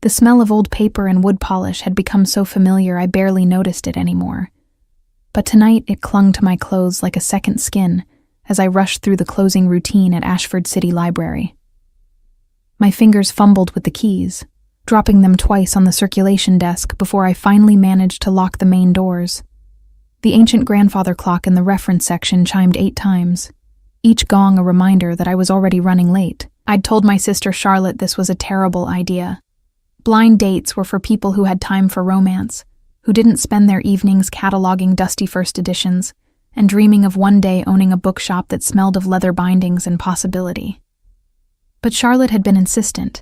The smell of old paper and wood polish had become so familiar I barely noticed it anymore. But tonight it clung to my clothes like a second skin as I rushed through the closing routine at Ashford City Library. My fingers fumbled with the keys, dropping them twice on the circulation desk before I finally managed to lock the main doors. The ancient grandfather clock in the reference section chimed 8 times, each gong a reminder that I was already running late. I'd told my sister Charlotte this was a terrible idea. Blind dates were for people who had time for romance, who didn't spend their evenings cataloging dusty first editions and dreaming of one day owning a bookshop that smelled of leather bindings and possibility. But Charlotte had been insistent,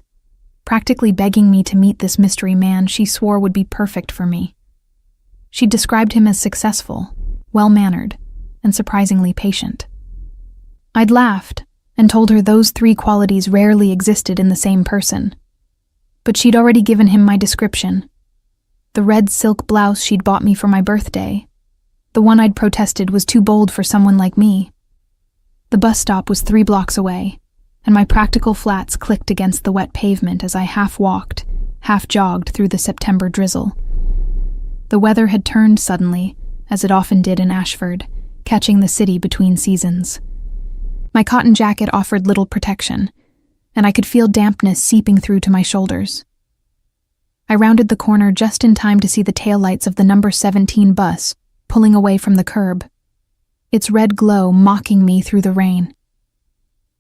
practically begging me to meet this mystery man she swore would be perfect for me. She described him as successful, well-mannered, and surprisingly patient. I'd laughed and told her those 3 qualities rarely existed in the same person. But she'd already given him my description. The red silk blouse she'd bought me for my birthday. The one I'd protested was too bold for someone like me. The bus stop was 3 blocks away, and my practical flats clicked against the wet pavement as I half walked, half jogged through the September drizzle. The weather had turned suddenly, as it often did in Ashford, catching the city between seasons. My cotton jacket offered little protection, and I could feel dampness seeping through to my shoulders. I rounded the corner just in time to see the taillights of the number 17 bus pulling away from the curb, its red glow mocking me through the rain.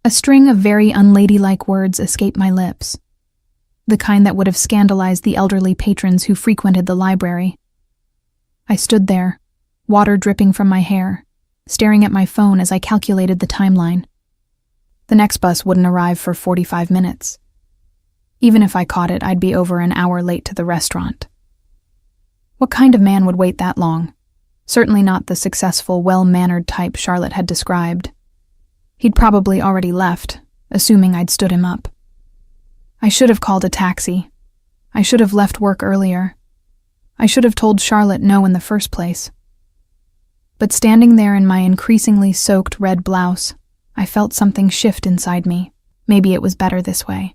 A string of very unladylike words escaped my lips, the kind that would have scandalized the elderly patrons who frequented the library. I stood there, water dripping from my hair, staring at my phone as I calculated the timeline. The next bus wouldn't arrive for 45 minutes. Even if I caught it, I'd be over an hour late to the restaurant. What kind of man would wait that long? Certainly not the successful, well-mannered type Charlotte had described. He'd probably already left, assuming I'd stood him up. I should have called a taxi. I should have left work earlier. I should have told Charlotte no in the first place. But standing there in my increasingly soaked red blouse, I felt something shift inside me. Maybe it was better this way.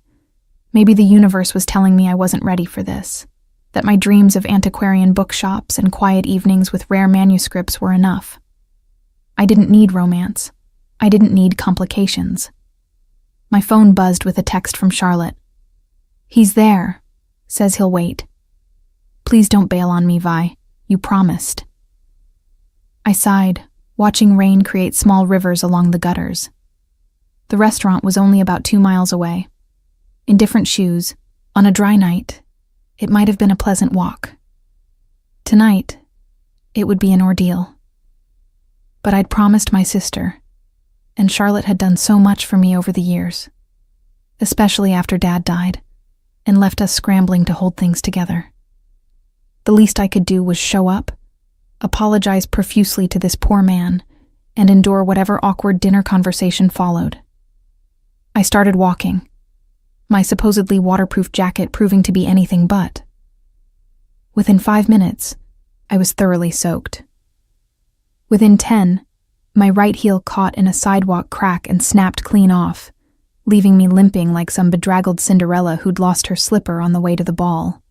Maybe the universe was telling me I wasn't ready for this, that my dreams of antiquarian bookshops and quiet evenings with rare manuscripts were enough. I didn't need romance. I didn't need complications. My phone buzzed with a text from Charlotte. "He's there. Says he'll wait. Please don't bail on me, Vi. You promised." I sighed, watching rain create small rivers along the gutters. The restaurant was only about 2 miles away. In different shoes, on a dry night, it might have been a pleasant walk. Tonight, it would be an ordeal. But I'd promised my sister, and Charlotte had done so much for me over the years, especially after Dad died, and left us scrambling to hold things together. The least I could do was show up, apologize profusely to this poor man, and endure whatever awkward dinner conversation followed. I started walking, my supposedly waterproof jacket proving to be anything but. Within 5 minutes, I was thoroughly soaked. Within 10, my right heel caught in a sidewalk crack and snapped clean off, leaving me limping like some bedraggled Cinderella who'd lost her slipper on the way to the ball.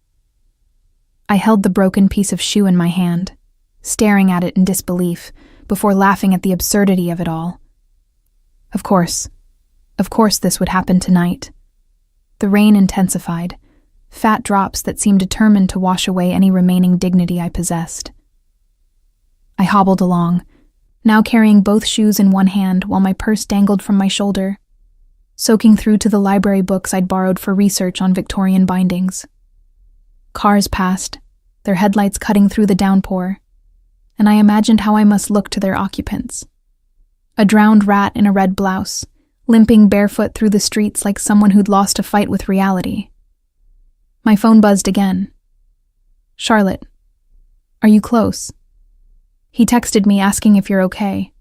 I held the broken piece of shoe in my hand, staring at it in disbelief, before laughing at the absurdity of it all. Of course this would happen tonight. The rain intensified, fat drops that seemed determined to wash away any remaining dignity I possessed. I hobbled along, now carrying both shoes in one hand while my purse dangled from my shoulder, soaking through to the library books I'd borrowed for research on Victorian bindings. Cars passed, their headlights cutting through the downpour, and I imagined how I must look to their occupants. A drowned rat in a red blouse, limping barefoot through the streets like someone who'd lost a fight with reality. My phone buzzed again. "Charlotte, are you close?" He texted me asking if you're okay.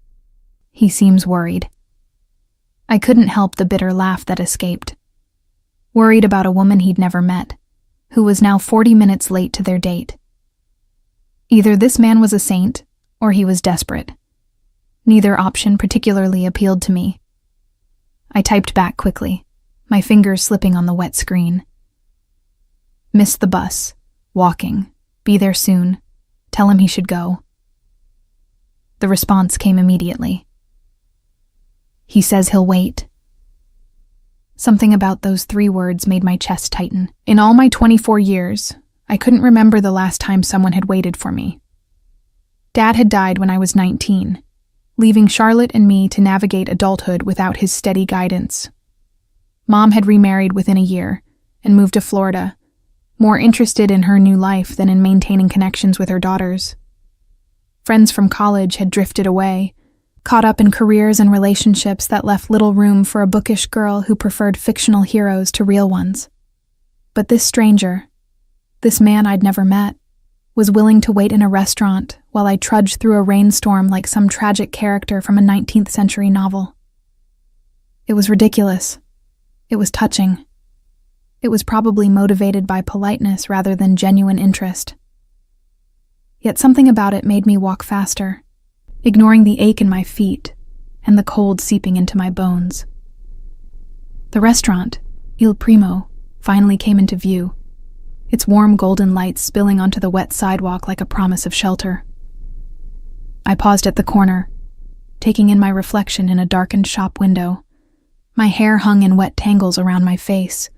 He seems worried. I couldn't help the bitter laugh that escaped. Worried about a woman he'd never met, who was now 40 minutes late to their date. Either this man was a saint, or he was desperate. Neither option particularly appealed to me. I typed back quickly, my fingers slipping on the wet screen. Missed the bus. Walking. Be there soon. Tell him he should go. The response came immediately. He says he'll wait. Something about those 3 words made my chest tighten. In all my 24 years, I couldn't remember the last time someone had waited for me. Dad had died when I was 19, leaving Charlotte and me to navigate adulthood without his steady guidance. Mom had remarried within a year and moved to Florida, more interested in her new life than in maintaining connections with her daughters. Friends from college had drifted away, caught up in careers and relationships that left little room for a bookish girl who preferred fictional heroes to real ones. But this stranger, this man I'd never met, was willing to wait in a restaurant while I trudged through a rainstorm like some tragic character from a 19th century novel. It was ridiculous. It was touching. It was probably motivated by politeness rather than genuine interest. Yet something about it made me walk faster, ignoring the ache in my feet and the cold seeping into my bones. The restaurant, Il Primo, finally came into view, its warm golden lights spilling onto the wet sidewalk like a promise of shelter. I paused at the corner, taking in my reflection in a darkened shop window. My hair hung in wet tangles around my face.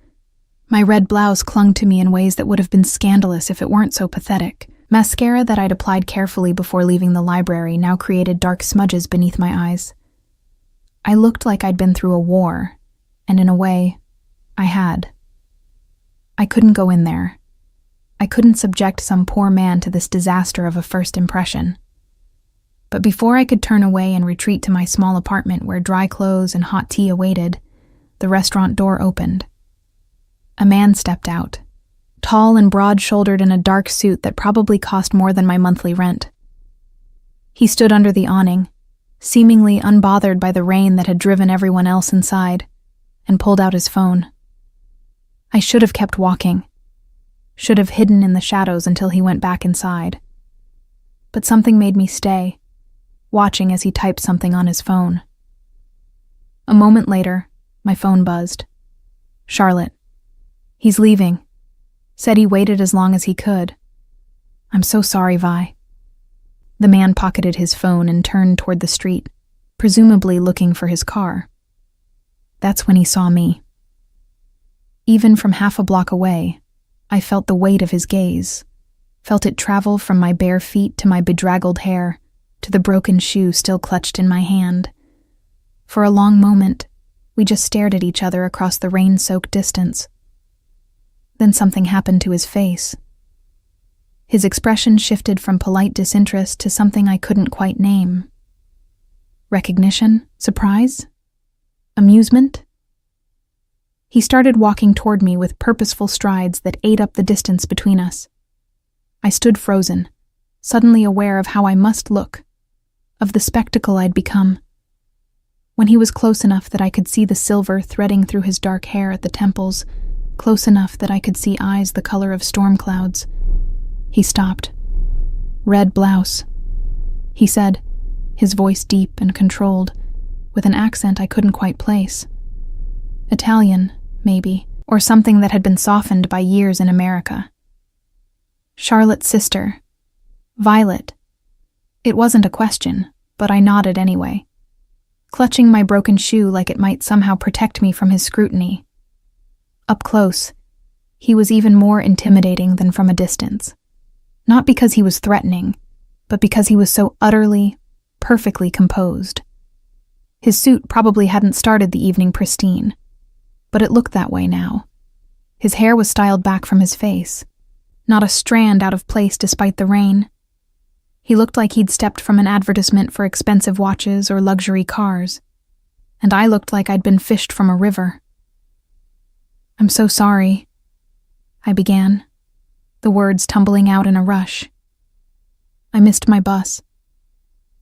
My red blouse clung to me in ways that would have been scandalous if it weren't so pathetic. Mascara that I'd applied carefully before leaving the library now created dark smudges beneath my eyes. I looked like I'd been through a war, and in a way, I had. I couldn't go in there. I couldn't subject some poor man to this disaster of a first impression. But before I could turn away and retreat to my small apartment where dry clothes and hot tea awaited, the restaurant door opened. A man stepped out, tall and broad-shouldered in a dark suit that probably cost more than my monthly rent. He stood under the awning, seemingly unbothered by the rain that had driven everyone else inside, and pulled out his phone. I should have kept walking, should have hidden in the shadows until he went back inside. But something made me stay, watching as he typed something on his phone. A moment later, my phone buzzed. Charlotte. He's leaving. Said he waited as long as he could. I'm so sorry, Vi. The man pocketed his phone and turned toward the street, presumably looking for his car. That's when he saw me. Even from half a block away, I felt the weight of his gaze, felt it travel from my bare feet to my bedraggled hair, to the broken shoe still clutched in my hand. For a long moment, we just stared at each other across the rain-soaked distance. Then something happened to his face. His expression shifted from polite disinterest to something I couldn't quite name. Recognition? Surprise? Amusement? He started walking toward me with purposeful strides that ate up the distance between us. I stood frozen, suddenly aware of how I must look, of the spectacle I'd become. When he was close enough that I could see the silver threading through his dark hair at the temples, close enough that I could see eyes the color of storm clouds, he stopped. Red blouse, he said, his voice deep and controlled, with an accent I couldn't quite place. Italian, maybe, or something that had been softened by years in America. Charlotte's sister. Violet. It wasn't a question, but I nodded anyway, clutching my broken shoe like it might somehow protect me from his scrutiny. Up close, he was even more intimidating than from a distance. Not because he was threatening, but because he was so utterly, perfectly composed. His suit probably hadn't started the evening pristine, but it looked that way now. His hair was styled back from his face, not a strand out of place despite the rain. He looked like he'd stepped from an advertisement for expensive watches or luxury cars, and I looked like I'd been fished from a river. I'm so sorry, I began, the words tumbling out in a rush. I missed my bus,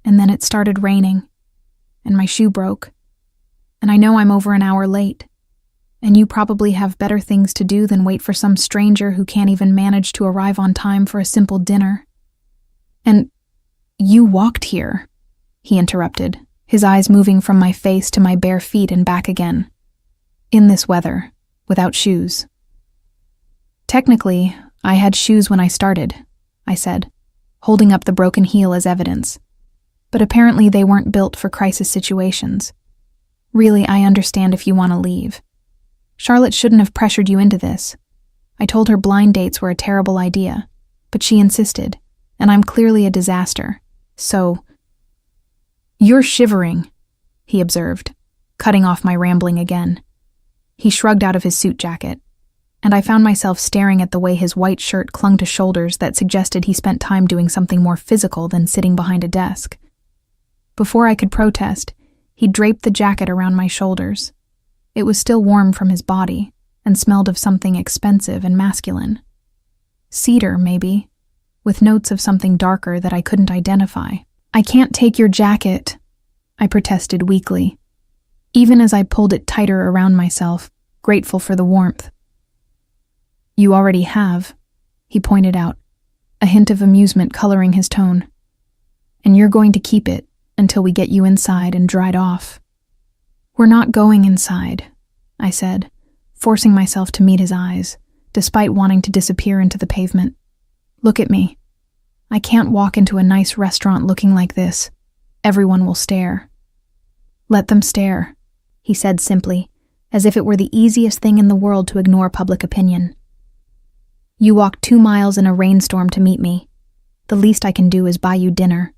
and then it started raining, and my shoe broke, and I know I'm over an hour late, and you probably have better things to do than wait for some stranger who can't even manage to arrive on time for a simple dinner. And you walked here, he interrupted, his eyes moving from my face to my bare feet and back again. In this weather, without shoes. Technically, I had shoes when I started, I said, holding up the broken heel as evidence. But apparently they weren't built for crisis situations. Really, I understand if you want to leave. Charlotte shouldn't have pressured you into this. I told her blind dates were a terrible idea, but she insisted, and I'm clearly a disaster. So, you're shivering, he observed, cutting off my rambling again. He shrugged out of his suit jacket, and I found myself staring at the way his white shirt clung to shoulders that suggested he spent time doing something more physical than sitting behind a desk. Before I could protest, he draped the jacket around my shoulders. It was still warm from his body and smelled of something expensive and masculine. Cedar, maybe, with notes of something darker that I couldn't identify. I can't take your jacket, I protested weakly, even as I pulled it tighter around myself, grateful for the warmth. You already have, he pointed out, a hint of amusement coloring his tone. And you're going to keep it until we get you inside and dried off. We're not going inside, I said, forcing myself to meet his eyes, despite wanting to disappear into the pavement. Look at me. I can't walk into a nice restaurant looking like this. Everyone will stare. Let them stare, he said simply, as if it were the easiest thing in the world to ignore public opinion. You walked 2 miles in a rainstorm to meet me. The least I can do is buy you dinner.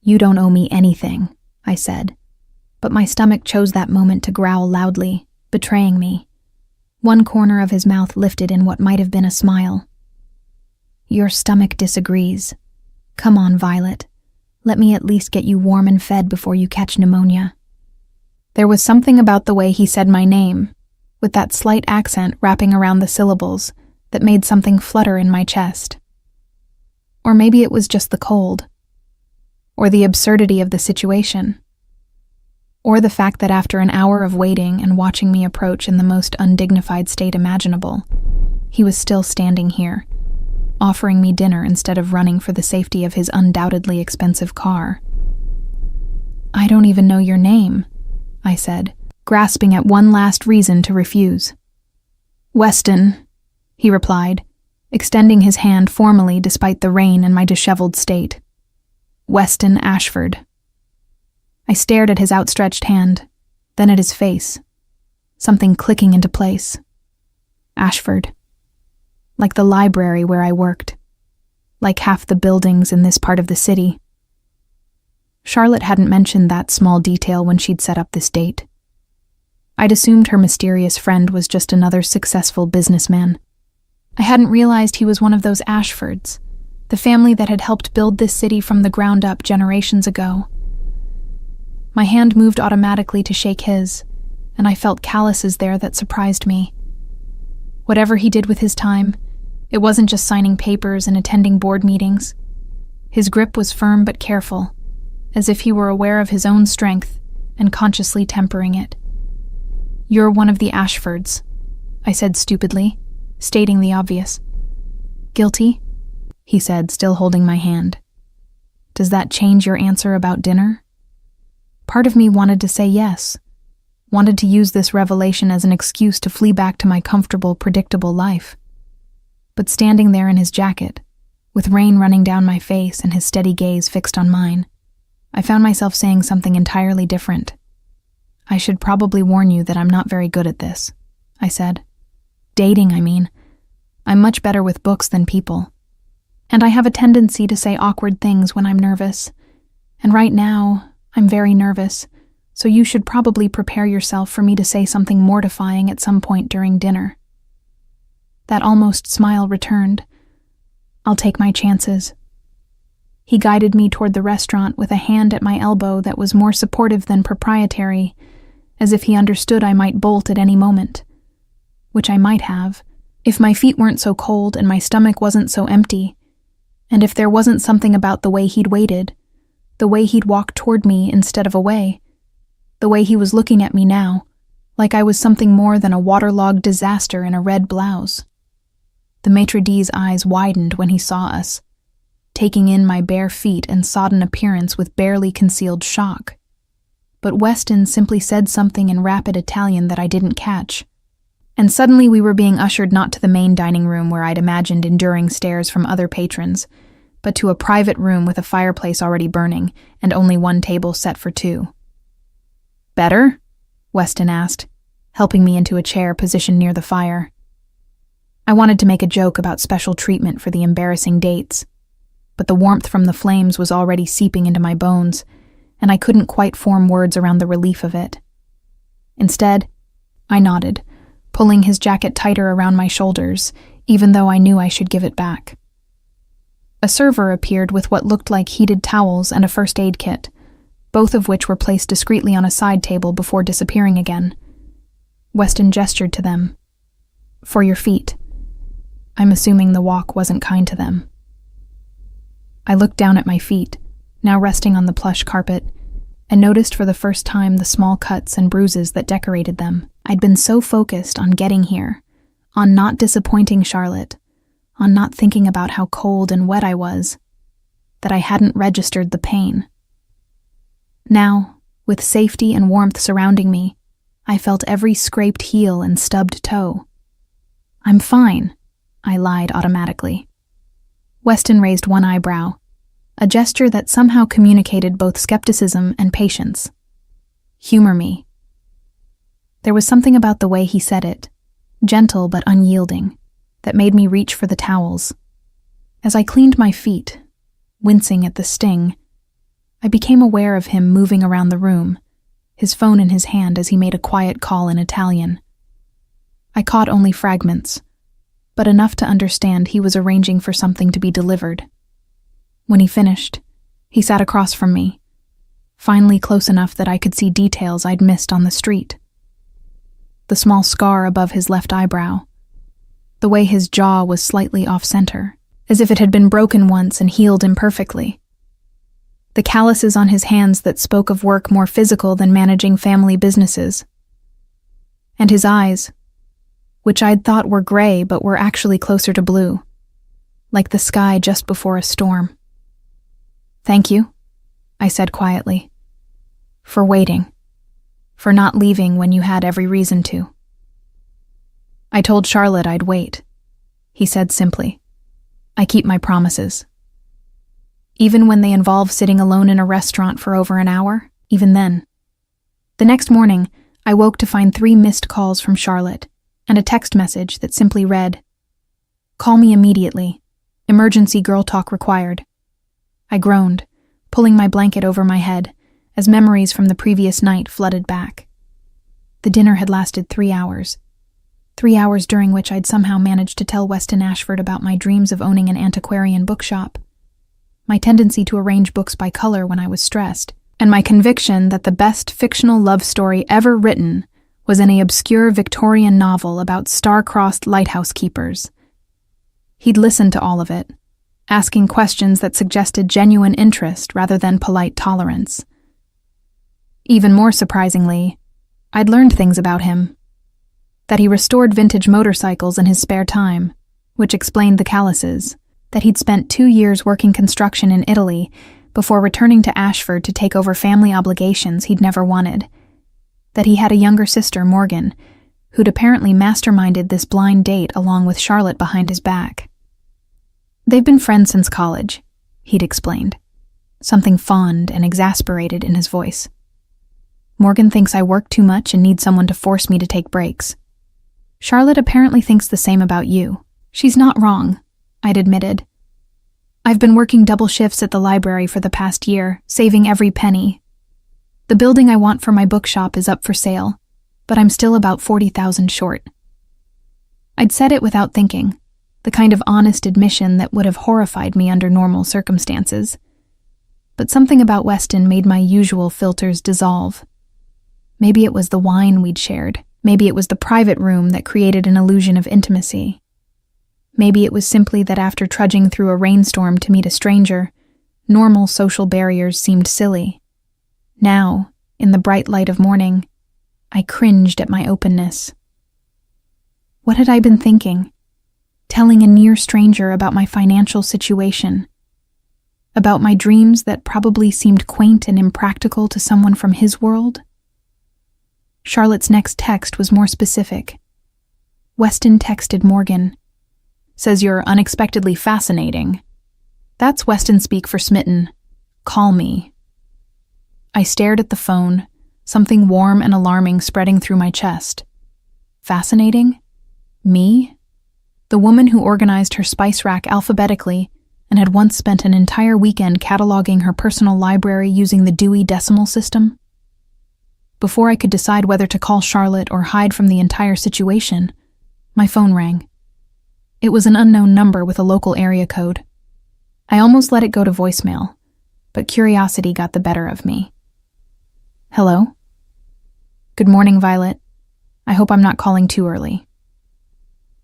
You don't owe me anything, I said, but my stomach chose that moment to growl loudly, betraying me. One corner of his mouth lifted in what might have been a smile. Your stomach disagrees. Come on, Violet. Let me at least get you warm and fed before you catch pneumonia. There was something about the way he said my name, with that slight accent wrapping around the syllables, that made something flutter in my chest. Or maybe it was just the cold. Or the absurdity of the situation. Or the fact that after an hour of waiting and watching me approach in the most undignified state imaginable, he was still standing here, offering me dinner instead of running for the safety of his undoubtedly expensive car. I don't even know your name, I said, grasping at one last reason to refuse. Weston, he replied, extending his hand formally despite the rain and my disheveled state. Weston Ashford. I stared at his outstretched hand, then at his face, something clicking into place. Ashford. Like the library where I worked. Like half the buildings in this part of the city. Charlotte hadn't mentioned that small detail when she'd set up this date. I'd assumed her mysterious friend was just another successful businessman. I hadn't realized he was one of those Ashfords, the family that had helped build this city from the ground up generations ago. My hand moved automatically to shake his, and I felt calluses there that surprised me. Whatever he did with his time, it wasn't just signing papers and attending board meetings. His grip was firm but careful, as if he were aware of his own strength and consciously tempering it. You're one of the Ashfords, I said stupidly, stating the obvious. Guilty? He said, still holding my hand. Does that change your answer about dinner? Part of me wanted to say yes, wanted to use this revelation as an excuse to flee back to my comfortable, predictable life. But standing there in his jacket, with rain running down my face and his steady gaze fixed on mine, I found myself saying something entirely different. I should probably warn you that I'm not very good at this, I said. Dating, I mean. I'm much better with books than people. And I have a tendency to say awkward things when I'm nervous. And right now, I'm very nervous, so you should probably prepare yourself for me to say something mortifying at some point during dinner. That almost smile returned. I'll take my chances. He guided me toward the restaurant with a hand at my elbow that was more supportive than proprietary, as if he understood I might bolt at any moment. Which I might have, if my feet weren't so cold and my stomach wasn't so empty, and if there wasn't something about the way he'd waited, the way he'd walked toward me instead of away, the way he was looking at me now, like I was something more than a waterlogged disaster in a red blouse. The maitre d's eyes widened when he saw us, taking in my bare feet and sodden appearance with barely concealed shock. But Weston simply said something in rapid Italian that I didn't catch. And suddenly we were being ushered not to the main dining room where I'd imagined enduring stares from other patrons, but to a private room with a fireplace already burning and only one table set for two. "Better?" Weston asked, helping me into a chair positioned near the fire. I wanted to make a joke about special treatment for the embarrassing dates, but the warmth from the flames was already seeping into my bones, and I couldn't quite form words around the relief of it. Instead, I nodded, pulling his jacket tighter around my shoulders, even though I knew I should give it back. A server appeared with what looked like heated towels and a first aid kit, both of which were placed discreetly on a side table before disappearing again. Weston gestured to them. "For your feet." I'm assuming the walk wasn't kind to them. I looked down at my feet, now resting on the plush carpet, and noticed for the first time the small cuts and bruises that decorated them. I'd been so focused on getting here, on not disappointing Charlotte, on not thinking about how cold and wet I was, that I hadn't registered the pain. Now, with safety and warmth surrounding me, I felt every scraped heel and stubbed toe. "I'm fine," I lied automatically. Weston raised one eyebrow, a gesture that somehow communicated both skepticism and patience. "Humor me." There was something about the way he said it, gentle but unyielding, that made me reach for the towels. As I cleaned my feet, wincing at the sting, I became aware of him moving around the room, his phone in his hand as he made a quiet call in Italian. I caught only fragments, but enough to understand he was arranging for something to be delivered. When he finished, he sat across from me, finally close enough that I could see details I'd missed on the street. The small scar above his left eyebrow, the way his jaw was slightly off-center, as if it had been broken once and healed imperfectly. The calluses on his hands that spoke of work more physical than managing family businesses. And his eyes, which I'd thought were gray but were actually closer to blue, like the sky just before a storm. "Thank you," I said quietly, "for waiting, for not leaving when you had every reason to." "I told Charlotte I'd wait," he said simply. "I keep my promises. Even when they involve sitting alone in a restaurant for over an hour, even then." The next morning, I woke to find 3 missed calls from Charlotte and a text message that simply read, "Call me immediately. Emergency girl talk required." I groaned, pulling my blanket over my head as memories from the previous night flooded back. The dinner had lasted 3 hours. 3 hours during which I'd somehow managed to tell Weston Ashford about my dreams of owning an antiquarian bookshop, my tendency to arrange books by color when I was stressed, and my conviction that the best fictional love story ever written was in an obscure Victorian novel about star-crossed lighthouse keepers. He'd listened to all of it, asking questions that suggested genuine interest rather than polite tolerance. Even more surprisingly, I'd learned things about him. That he restored vintage motorcycles in his spare time, which explained the calluses, that he'd spent 2 years working construction in Italy before returning to Ashford to take over family obligations he'd never wanted, that he had a younger sister, Morgan, who'd apparently masterminded this blind date along with Charlotte behind his back. "They've been friends since college," he'd explained, something fond and exasperated in his voice. "Morgan thinks I work too much and need someone to force me to take breaks. Charlotte apparently thinks the same about you." "She's not wrong," I'd admitted. "I've been working double shifts at the library for the past year, saving every penny. The building I want for my bookshop is up for sale, but I'm still about 40,000 short." I'd said it without thinking, the kind of honest admission that would have horrified me under normal circumstances. But something about Weston made my usual filters dissolve. Maybe it was the wine we'd shared. Maybe it was the private room that created an illusion of intimacy. Maybe it was simply that after trudging through a rainstorm to meet a stranger, normal social barriers seemed silly. Now, in the bright light of morning, I cringed at my openness. What had I been thinking? Telling a near stranger about my financial situation, about my dreams that probably seemed quaint and impractical to someone from his world? Charlotte's next text was more specific. Weston texted Morgan. Says you're unexpectedly fascinating. That's Weston speak for smitten. Call me. I stared at the phone, something warm and alarming spreading through my chest. Fascinating? Me? The woman who organized her spice rack alphabetically and had once spent an entire weekend cataloging her personal library using the Dewey Decimal System? Before I could decide whether to call Charlotte or hide from the entire situation, my phone rang. It was an unknown number with a local area code. I almost let it go to voicemail, but curiosity got the better of me. Hello? Good morning, Violet. I hope I'm not calling too early.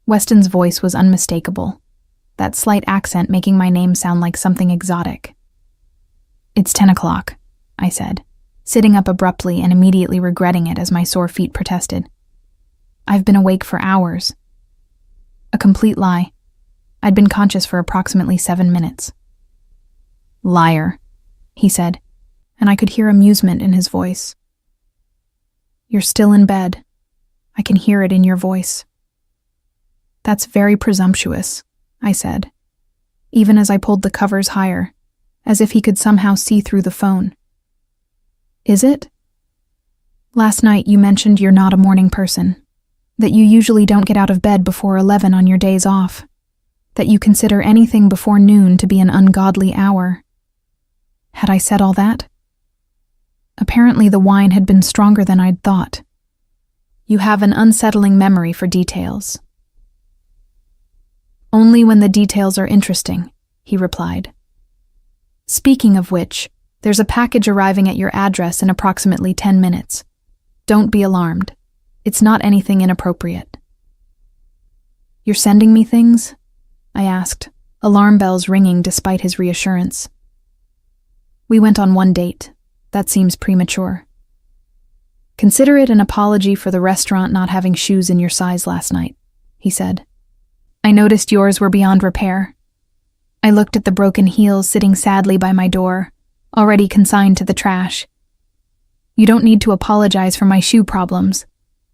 Weston's voice was unmistakable, that slight accent making my name sound like something exotic. It's 10 o'clock, I said, sitting up abruptly and immediately regretting it as my sore feet protested. I've been awake for hours. A complete lie. I'd been conscious for approximately 7 minutes. Liar, he said, and I could hear amusement in his voice. You're still in bed. I can hear it in your voice. That's very presumptuous, I said, even as I pulled the covers higher, as if he could somehow see through the phone. Is it? Last night you mentioned you're not a morning person, that you usually don't get out of bed before 11 on your days off, that you consider anything before noon to be an ungodly hour. Had I said all that? Apparently the wine had been stronger than I'd thought. You have an unsettling memory for details. Only when the details are interesting, he replied. Speaking of which, there's a package arriving at your address in approximately 10 minutes. Don't be alarmed. It's not anything inappropriate. You're sending me things? I asked, alarm bells ringing despite his reassurance. We went on one date. That seems premature. Consider it an apology for the restaurant not having shoes in your size last night, he said. I noticed yours were beyond repair. I looked at the broken heels sitting sadly by my door, already consigned to the trash. You don't need to apologize for my shoe problems,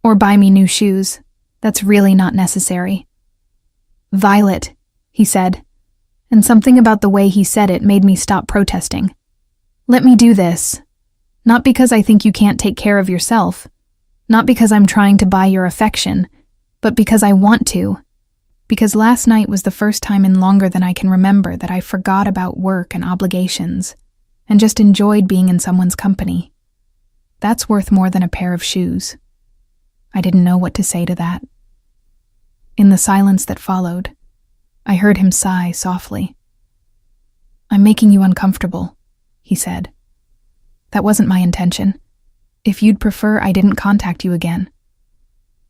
or buy me new shoes. That's really not necessary. Violet, he said, and something about the way he said it made me stop protesting. Let me do this. Not because I think you can't take care of yourself, not because I'm trying to buy your affection, but because I want to. Because last night was the first time in longer than I can remember that I forgot about work and obligations, and just enjoyed being in someone's company. That's worth more than a pair of shoes. I didn't know what to say to that. In the silence that followed, I heard him sigh softly. I'm making you uncomfortable, he said. That wasn't my intention. If you'd prefer, I didn't contact you again.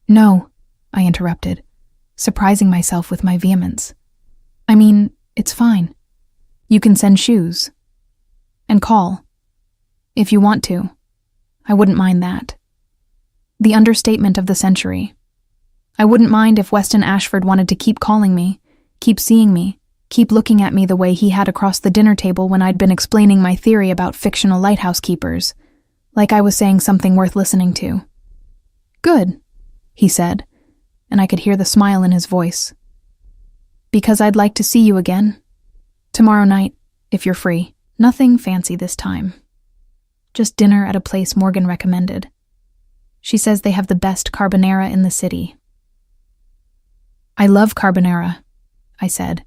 No, I interrupted, surprising myself with my vehemence. I mean, it's fine. You can send shoes. And call. If you want to. I wouldn't mind that. The understatement of the century. I wouldn't mind if Weston Ashford wanted to keep calling me, keep seeing me, keep looking at me the way he had across the dinner table when I'd been explaining my theory about fictional lighthouse keepers, like I was saying something worth listening to. Good, he said, and I could hear the smile in his voice. Because I'd like to see you again. Tomorrow night, if you're free. Nothing fancy this time. Just dinner at a place Morgan recommended. She says they have the best carbonara in the city. I love carbonara, I said,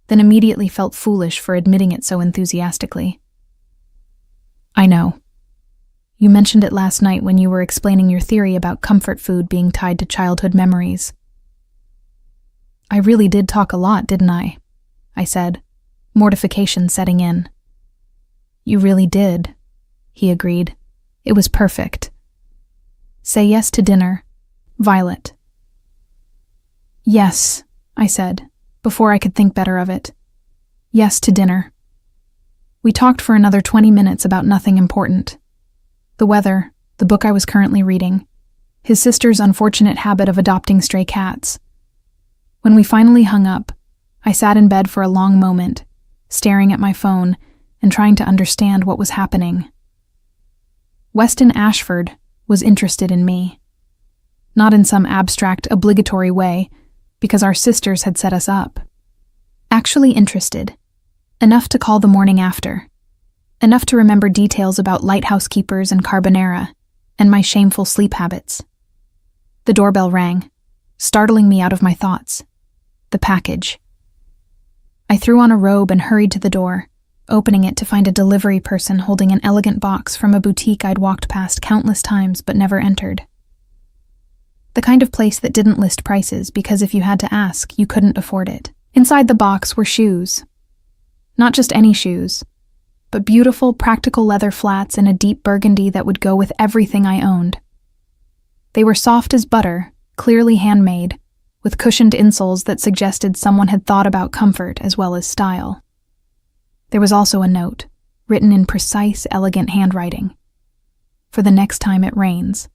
then immediately felt foolish for admitting it so enthusiastically. I know. You mentioned it last night when you were explaining your theory about comfort food being tied to childhood memories. I really did talk a lot, didn't I? I said, mortification setting in. You really did, he agreed. It was perfect. Say yes to dinner, Violet. Yes, I said, before I could think better of it. Yes to dinner. We talked for another 20 minutes about nothing important. The weather, the book I was currently reading, his sister's unfortunate habit of adopting stray cats. When we finally hung up, I sat in bed for a long moment, staring at my phone and trying to understand what was happening. Weston Ashford was interested in me. not in some abstract, obligatory way, because our sisters had set us up. Actually interested. Enough to call the morning after. Enough to remember details about lighthouse keepers and carbonara, and my shameful sleep habits. The doorbell rang, startling me out of my thoughts. The package. I threw on a robe and hurried to the door, opening it to find a delivery person holding an elegant box from a boutique I'd walked past countless times but never entered. The kind of place that didn't list prices because if you had to ask, you couldn't afford it. Inside the box were shoes. Not just any shoes, but beautiful, practical leather flats in a deep burgundy that would go with everything I owned. They were soft as butter, clearly handmade, with cushioned insoles that suggested someone had thought about comfort as well as style. There was also a note, written in precise, elegant handwriting. For the next time it rains.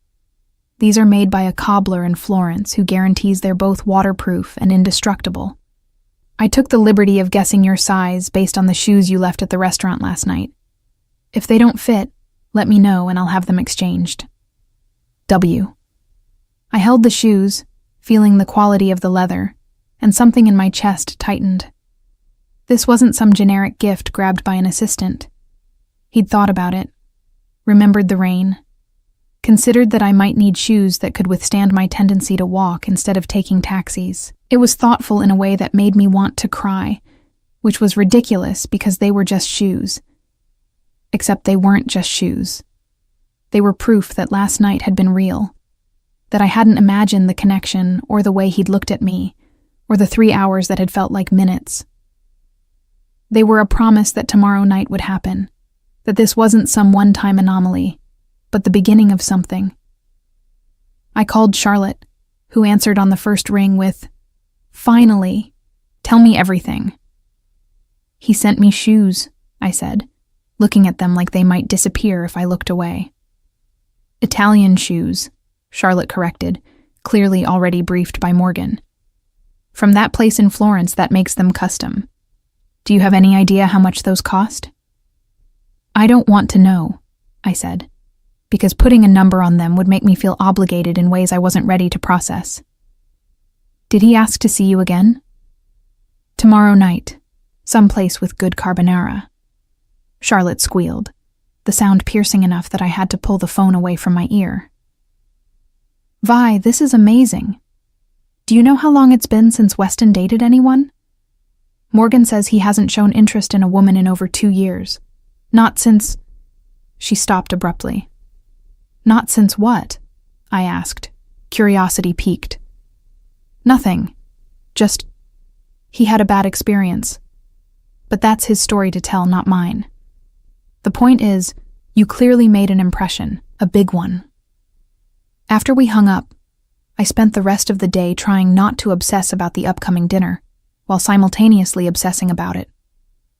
These are made by a cobbler in Florence who guarantees they're both waterproof and indestructible. I took the liberty of guessing your size based on the shoes you left at the restaurant last night. If they don't fit, let me know and I'll have them exchanged. W. I held the shoes, feeling the quality of the leather, and something in my chest tightened. This wasn't some generic gift grabbed by an assistant. He'd thought about it, remembered the rain, considered that I might need shoes that could withstand my tendency to walk instead of taking taxis. It was thoughtful in a way that made me want to cry, which was ridiculous because they were just shoes. Except they weren't just shoes. They were proof that last night had been real, that I hadn't imagined the connection or the way he'd looked at me, or the 3 hours that had felt like minutes. They were a promise that tomorrow night would happen, that this wasn't some one-time anomaly, but the beginning of something. I called Charlotte, who answered on the first ring with, "Finally, tell me everything." "He sent me shoes," I said, looking at them like they might disappear if I looked away. "Italian shoes," Charlotte corrected, clearly already briefed by Morgan. "From that place in Florence that makes them custom. Do you have any idea how much those cost?" "I don't want to know," I said, because putting a number on them would make me feel obligated in ways I wasn't ready to process. "Did he ask to see you again?" "Tomorrow night, someplace with good carbonara." Charlotte squealed, the sound piercing enough that I had to pull the phone away from my ear. "Vi, this is amazing. Do you know how long it's been since Weston dated anyone? Morgan says he hasn't shown interest in a woman in over 2 years. Not since—" She stopped abruptly. "Not since what?" I asked, curiosity piqued. "Nothing. Just, he had a bad experience. But that's his story to tell, not mine. The point is, you clearly made an impression, a big one." After we hung up, I spent the rest of the day trying not to obsess about the upcoming dinner, while simultaneously obsessing about it.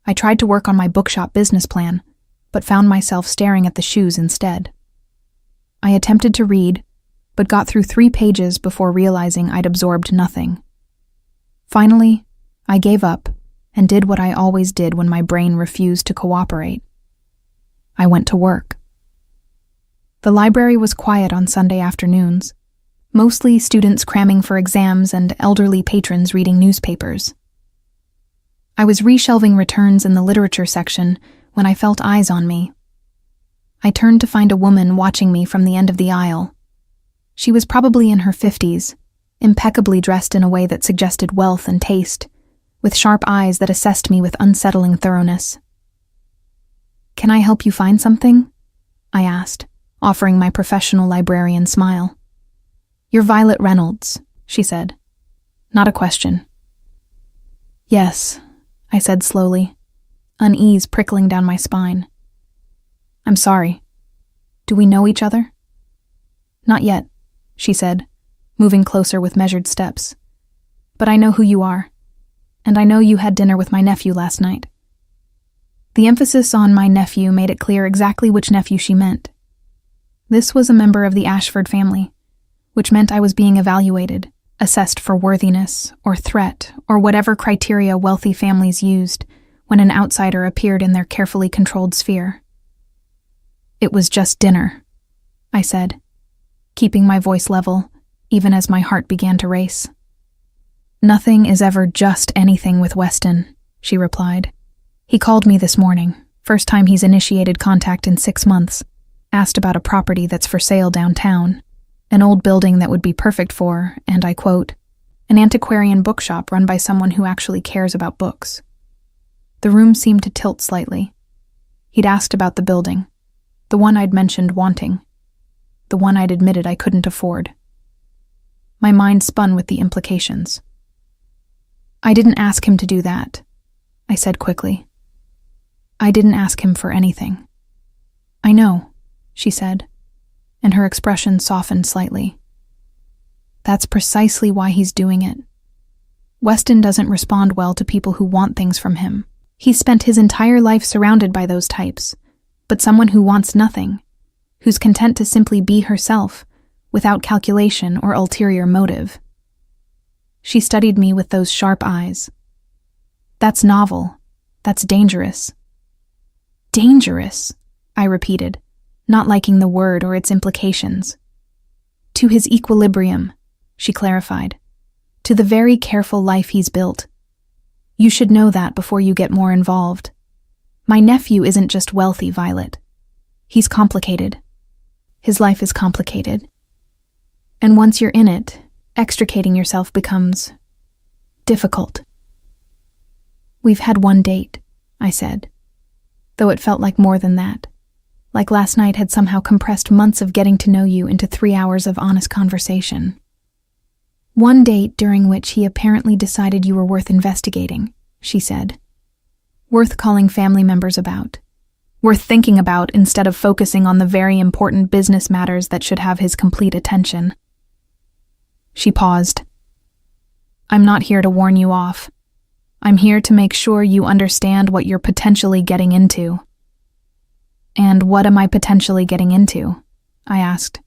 I tried to work on my bookshop business plan, but found myself staring at the shoes instead. I attempted to read, but got through 3 pages before realizing I'd absorbed nothing. Finally, I gave up and did what I always did when my brain refused to cooperate. I went to work. The library was quiet on Sunday afternoons, mostly students cramming for exams and elderly patrons reading newspapers. I was reshelving returns in the literature section when I felt eyes on me. I turned to find a woman watching me from the end of the aisle. She was probably in her 50s, impeccably dressed in a way that suggested wealth and taste, with sharp eyes that assessed me with unsettling thoroughness. "Can I help you find something?" I asked, offering my professional librarian smile. "You're Violet Reynolds," she said. Not a question. "Yes," I said slowly, unease prickling down my spine. "I'm sorry. Do we know each other?" "Not yet," she said, moving closer with measured steps. "But I know who you are, and I know you had dinner with my nephew last night." The emphasis on my nephew made it clear exactly which nephew she meant. This was a member of the Ashford family, which meant I was being evaluated, assessed for worthiness or threat or whatever criteria wealthy families used when an outsider appeared in their carefully controlled sphere. "It was just dinner," I said, keeping my voice level, even as my heart began to race. "Nothing is ever just anything with Weston," she replied. "He called me this morning, first time he's initiated contact in 6 months, asked about a property that's for sale downtown, an old building that would be perfect for, and I quote, an antiquarian bookshop run by someone who actually cares about books." The room seemed to tilt slightly. He'd asked about the building, the one I'd mentioned wanting, the one I'd admitted I couldn't afford. My mind spun with the implications. "I didn't ask him to do that," I said quickly. "I didn't ask him for anything." "I know," she said, and her expression softened slightly. "That's precisely why he's doing it. Weston doesn't respond well to people who want things from him. He's spent his entire life surrounded by those types, but someone who wants nothing, who's content to simply be herself, without calculation or ulterior motive." She studied me with those sharp eyes. "That's novel. That's dangerous." "Dangerous," I repeated, not liking the word or its implications. "To his equilibrium," she clarified. "To the very careful life he's built. You should know that before you get more involved. My nephew isn't just wealthy, Violet. He's complicated. His life is complicated. And once you're in it, extricating yourself becomes difficult." "We've had one date," I said, though it felt like more than that, like last night had somehow compressed months of getting to know you into 3 hours of honest conversation. "One date during which he apparently decided you were worth investigating," she said. "Worth calling family members about. Worth thinking about instead of focusing on the very important business matters that should have his complete attention." She paused. "I'm not here to warn you off. I'm here to make sure you understand what you're potentially getting into." "And what am I potentially getting into?" I asked,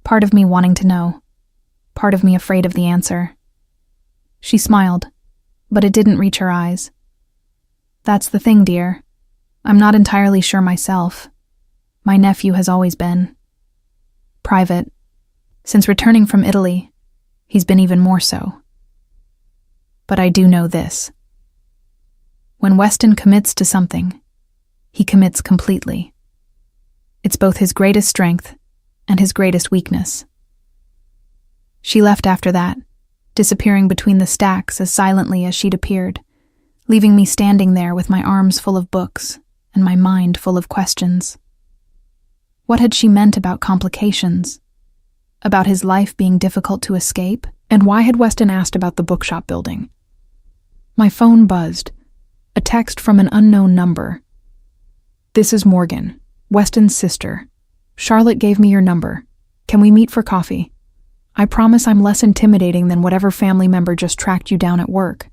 part of me wanting to know, part of me afraid of the answer. She smiled, but it didn't reach her eyes. "That's the thing, dear. I'm not entirely sure myself. My nephew has always been private. Since returning from Italy, he's been even more so. But I do know this. When Weston commits to something, he commits completely. It's both his greatest strength and his greatest weakness." She left after that, disappearing between the stacks as silently as she'd appeared, leaving me standing there with my arms full of books and my mind full of questions. What had she meant about complications? About his life being difficult to escape? And why had Weston asked about the bookshop building? My phone buzzed. A text from an unknown number. "This is Morgan, Weston's sister. Charlotte gave me your number. Can we meet for coffee? I promise I'm less intimidating than whatever family member just tracked you down at work.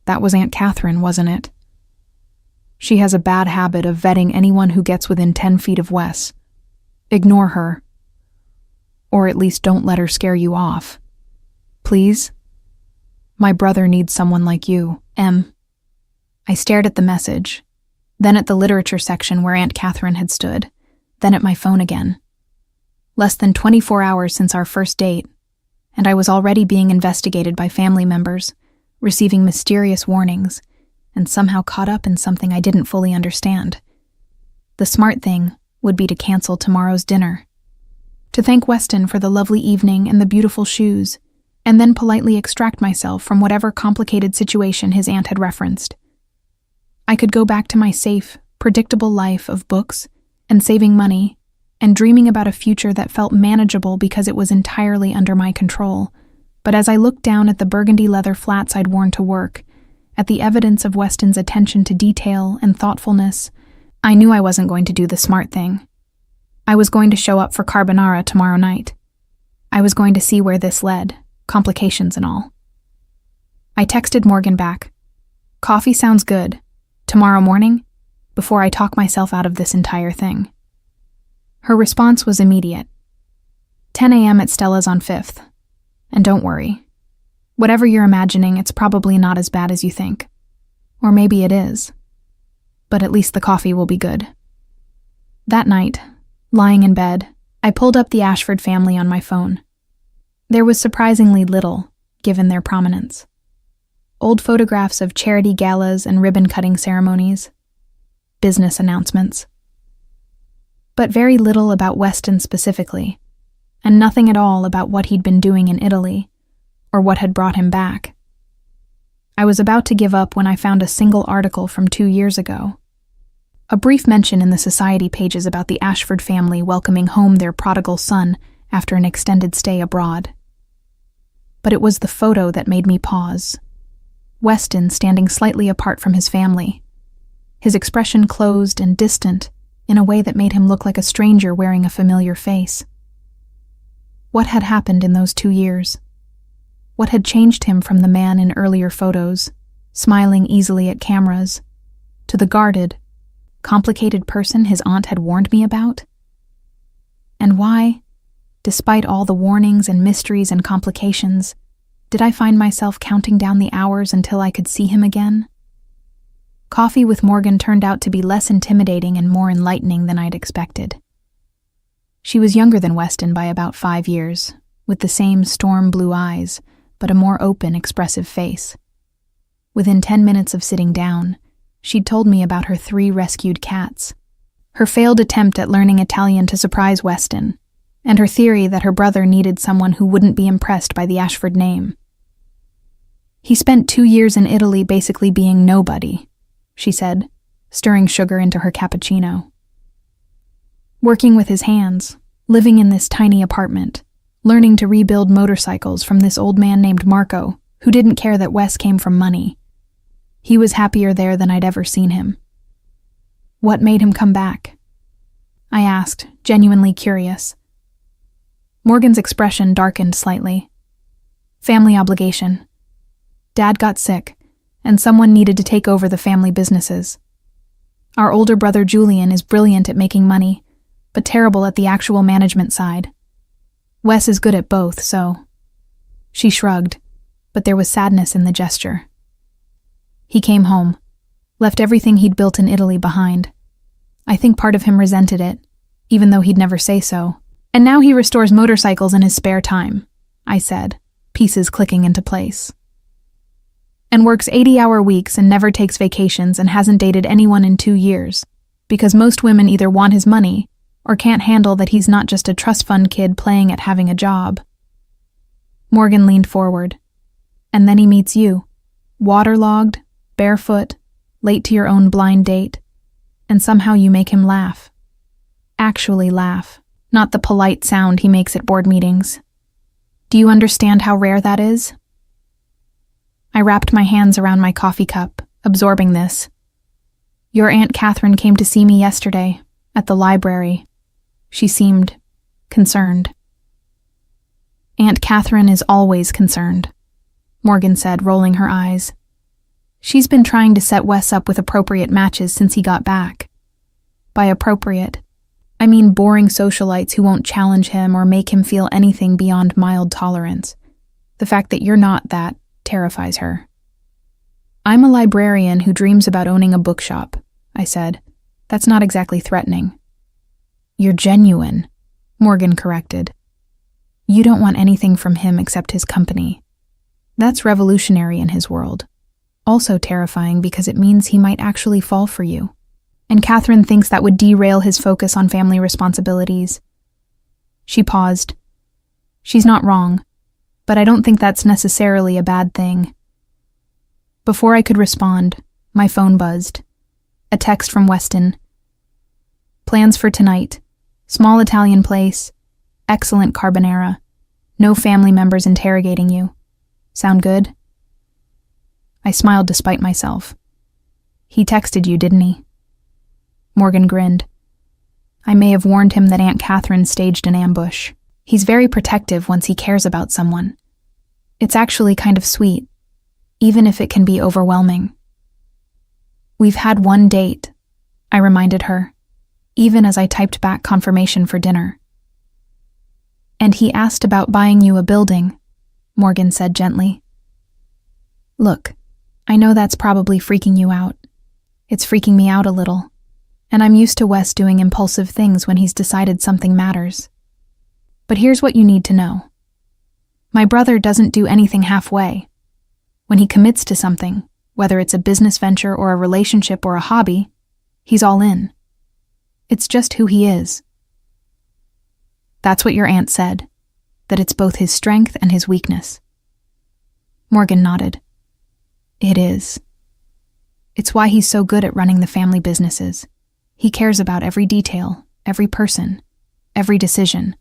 That was Aunt Catherine, wasn't it? She has a bad habit of vetting anyone who gets within 10 feet of Wes. Ignore her. Or at least don't let her scare you off. Please? My brother needs someone like you, M." I stared at the message, then at the literature section where Aunt Catherine had stood, then at my phone again. Less than 24 hours since our first date, and I was already being investigated by family members, receiving mysterious warnings, and somehow caught up in something I didn't fully understand. The smart thing would be to cancel tomorrow's dinner, to thank Weston for the lovely evening and the beautiful shoes, and then politely extract myself from whatever complicated situation his aunt had referenced. I could go back to my safe, predictable life of books and saving money and dreaming about a future that felt manageable because it was entirely under my control. But as I looked down at the burgundy leather flats I'd worn to work, at the evidence of Weston's attention to detail and thoughtfulness, I knew I wasn't going to do the smart thing. I was going to show up for carbonara tomorrow night. I was going to see where this led, complications and all. I texted Morgan back. "Coffee sounds good. Tomorrow morning, before I talk myself out of this entire thing." Her response was immediate. 10 a.m. at Stella's on 5th. And don't worry. Whatever you're imagining, it's probably not as bad as you think. Or maybe it is. But at least the coffee will be good. That night, lying in bed, I pulled up the Ashford family on my phone. There was surprisingly little, given their prominence. Old photographs of charity galas and ribbon-cutting ceremonies, business announcements. But very little about Weston specifically, and nothing at all about what he'd been doing in Italy, or what had brought him back. I was about to give up when I found a single article from 2 years ago. A brief mention in the society pages about the Ashford family welcoming home their prodigal son after an extended stay abroad. But it was the photo that made me pause. Weston standing slightly apart from his family, his expression closed and distant in a way that made him look like a stranger wearing a familiar face. What had happened in those 2 years? What had changed him from the man in earlier photos, smiling easily at cameras, to the guarded, complicated person his aunt had warned me about? And why, despite all the warnings and mysteries and complications, did I find myself counting down the hours until I could see him again? Coffee with Morgan turned out to be less intimidating and more enlightening than I'd expected. She was younger than Weston by about 5 years, with the same storm blue eyes, but a more open, expressive face. Within 10 minutes of sitting down, she'd told me about her 3 rescued cats, her failed attempt at learning Italian to surprise Weston, and her theory that her brother needed someone who wouldn't be impressed by the Ashford name. He spent 2 years in Italy basically being nobody, she said, stirring sugar into her cappuccino. Working with his hands, living in this tiny apartment, learning to rebuild motorcycles from this old man named Marco, who didn't care that Wes came from money. He was happier there than I'd ever seen him. What made him come back? I asked, genuinely curious. Morgan's expression darkened slightly. Family obligation. Dad got sick, and someone needed to take over the family businesses. Our older brother Julian is brilliant at making money, but terrible at the actual management side. Wes is good at both, so... She shrugged, but there was sadness in the gesture. He came home, left everything he'd built in Italy behind. I think part of him resented it, even though he'd never say so. And now he restores motorcycles in his spare time, I said, pieces clicking into place. And works 80-hour weeks and never takes vacations and hasn't dated anyone in 2 years, because most women either want his money or can't handle that he's not just a trust fund kid playing at having a job. Morgan leaned forward. And then he meets you, waterlogged, barefoot, late to your own blind date, and somehow you make him laugh. Actually laugh, not the polite sound he makes at board meetings. Do you understand how rare that is? I wrapped my hands around my coffee cup, absorbing this. Your Aunt Catherine came to see me yesterday, at the library. She seemed concerned. Aunt Catherine is always concerned, Morgan said, rolling her eyes. She's been trying to set Wes up with appropriate matches since he got back. By appropriate, I mean boring socialites who won't challenge him or make him feel anything beyond mild tolerance. The fact that you're not that terrifies her. I'm a librarian who dreams about owning a bookshop, I said. That's not exactly threatening. You're genuine, Morgan corrected. You don't want anything from him except his company. That's revolutionary in his world. Also terrifying because it means he might actually fall for you. And Catherine thinks that would derail his focus on family responsibilities. She paused. She's not wrong, but I don't think that's necessarily a bad thing. Before I could respond, my phone buzzed. A text from Weston. Plans for tonight. Small Italian place. Excellent carbonara. No family members interrogating you. Sound good? I smiled despite myself. He texted you, didn't he? Morgan grinned. I may have warned him that Aunt Catherine staged an ambush. He's very protective once he cares about someone. It's actually kind of sweet, even if it can be overwhelming. We've had one date, I reminded her, even as I typed back confirmation for dinner. And he asked about buying you a building, Morgan said gently. Look, I know that's probably freaking you out. It's freaking me out a little, and I'm used to Wes doing impulsive things when he's decided something matters. But here's what you need to know. My brother doesn't do anything halfway. When he commits to something, whether it's a business venture or a relationship or a hobby, he's all in. It's just who he is. That's what your aunt said, that it's both his strength and his weakness. Morgan nodded. It is. It's why he's so good at running the family businesses. He cares about every detail, every person, every decision.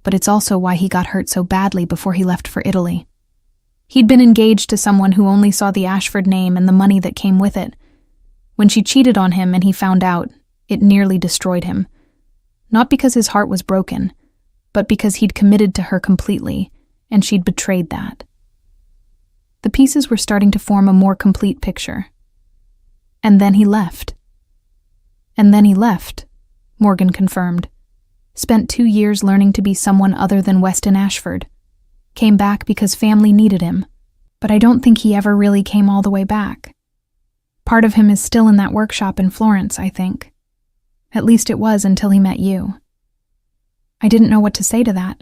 But it's also why he got hurt so badly before he left for Italy. He'd been engaged to someone who only saw the Ashford name and the money that came with it. When she cheated on him and he found out, it nearly destroyed him. Not because his heart was broken, but because he'd committed to her completely, and she'd betrayed that. The pieces were starting to form a more complete picture. And then he left. And then he left, Morgan confirmed. Spent 2 years learning to be someone other than Weston Ashford. Came back because family needed him, but I don't think he ever really came all the way back. Part of him is still in that workshop in Florence, I think. At least it was until he met you. I didn't know what to say to that.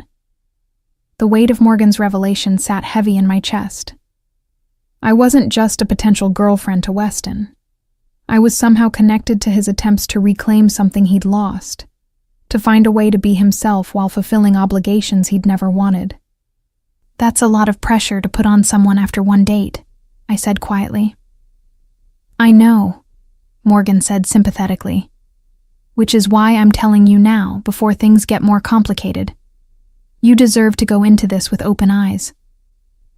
The weight of Morgan's revelation sat heavy in my chest. I wasn't just a potential girlfriend to Weston. I was somehow connected to his attempts to reclaim something he'd lost, to find a way to be himself while fulfilling obligations he'd never wanted. That's a lot of pressure to put on someone after one date, I said quietly. I know, Morgan said sympathetically, which is why I'm telling you now before things get more complicated. You deserve to go into this with open eyes.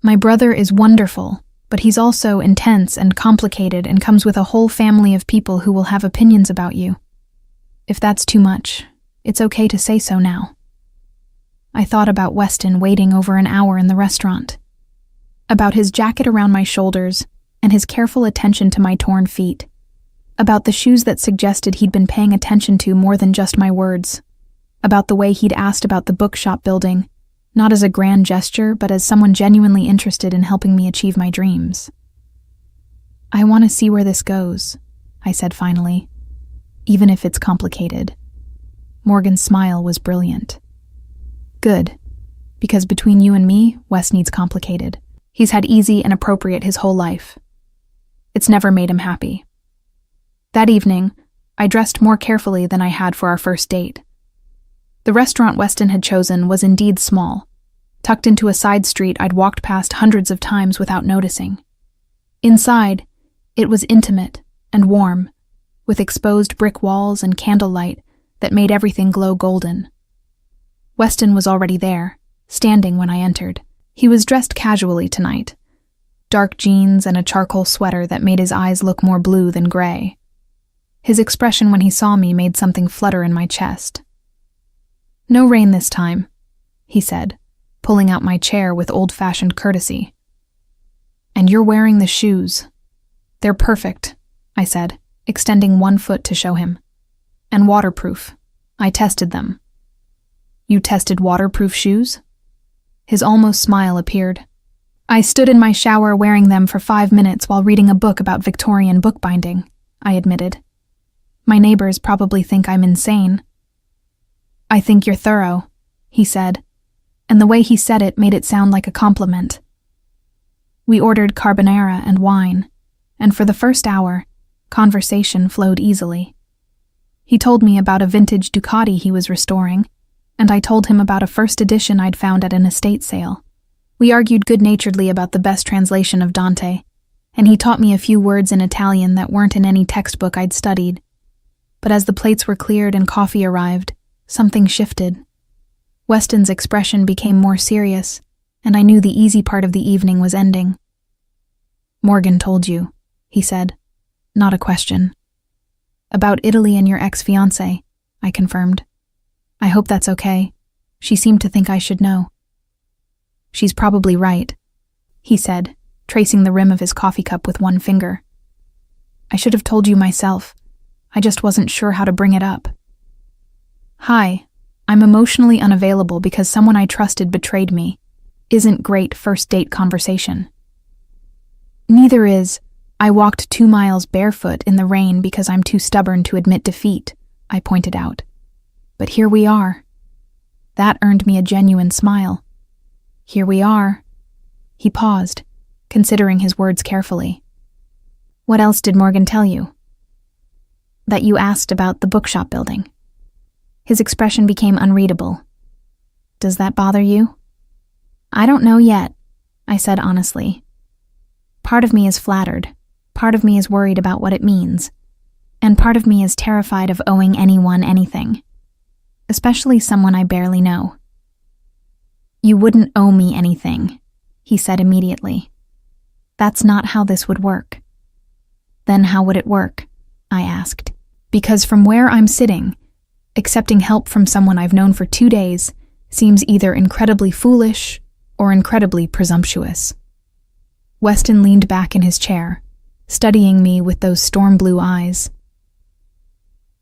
My brother is wonderful, but he's also intense and complicated and comes with a whole family of people who will have opinions about you. If that's too much, it's okay to say so now. I thought about Weston waiting over an hour in the restaurant, about his jacket around my shoulders and his careful attention to my torn feet, about the shoes that suggested he'd been paying attention to more than just my words, about the way he'd asked about the bookshop building, not as a grand gesture, but as someone genuinely interested in helping me achieve my dreams. I want to see where this goes, I said finally, even if it's complicated. Morgan's smile was brilliant. Good, because between you and me, Wes needs complicated. He's had easy and appropriate his whole life. It's never made him happy. That evening, I dressed more carefully than I had for our first date. The restaurant Weston had chosen was indeed small, tucked into a side street I'd walked past hundreds of times without noticing. Inside, it was intimate and warm, with exposed brick walls and candlelight that made everything glow golden. Weston was already there, standing when I entered. He was dressed casually tonight, dark jeans and a charcoal sweater that made his eyes look more blue than gray. His expression when he saw me made something flutter in my chest. No rain this time, he said, pulling out my chair with old-fashioned courtesy. And you're wearing the shoes. They're perfect, I said, extending one foot to show him. And waterproof. I tested them. You tested waterproof shoes? His almost smile appeared. I stood in my shower wearing them for 5 minutes while reading a book about Victorian bookbinding, I admitted. My neighbors probably think I'm insane. I think you're thorough, he said, and the way he said it made it sound like a compliment. We ordered carbonara and wine, and for the first hour, conversation flowed easily. He told me about a vintage Ducati he was restoring, and I told him about a first edition I'd found at an estate sale. We argued good-naturedly about the best translation of Dante, and he taught me a few words in Italian that weren't in any textbook I'd studied. But as the plates were cleared and coffee arrived, something shifted. Weston's expression became more serious, and I knew the easy part of the evening was ending. Morgan told you, he said. Not a question. About Italy and your ex-fiancé, I confirmed. I hope that's okay. She seemed to think I should know. She's probably right, he said, tracing the rim of his coffee cup with one finger. I should have told you myself. I just wasn't sure how to bring it up. Hi, I'm emotionally unavailable because someone I trusted betrayed me. Isn't great first date conversation. Neither is, I walked 2 miles barefoot in the rain because I'm too stubborn to admit defeat, I pointed out. But here we are. That earned me a genuine smile. Here we are. He paused, considering his words carefully. What else did Morgan tell you? That you asked about the bookshop building. His expression became unreadable. Does that bother you? I don't know yet, I said honestly. Part of me is flattered, part of me is worried about what it means, and part of me is terrified of owing anyone anything, especially someone I barely know. You wouldn't owe me anything, he said immediately. That's not how this would work. Then how would it work? I asked. Because from where I'm sitting, accepting help from someone I've known for 2 days seems either incredibly foolish or incredibly presumptuous. Weston leaned back in his chair, studying me with those storm blue eyes.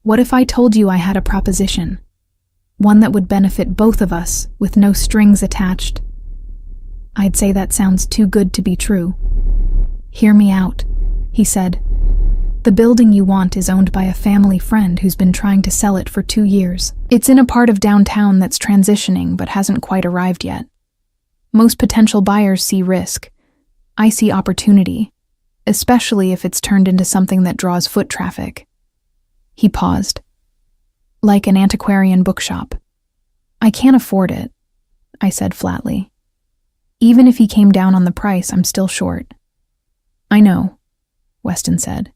What if I told you I had a proposition? One that would benefit both of us with no strings attached. I'd say that sounds too good to be true. Hear me out, he said. The building you want is owned by a family friend who's been trying to sell it for 2 years. It's in a part of downtown that's transitioning but hasn't quite arrived yet. Most potential buyers see risk. I see opportunity, especially if it's turned into something that draws foot traffic. He paused. Like an antiquarian bookshop. I can't afford it, I said flatly. Even if he came down on the price, I'm still short. I know, Weston said.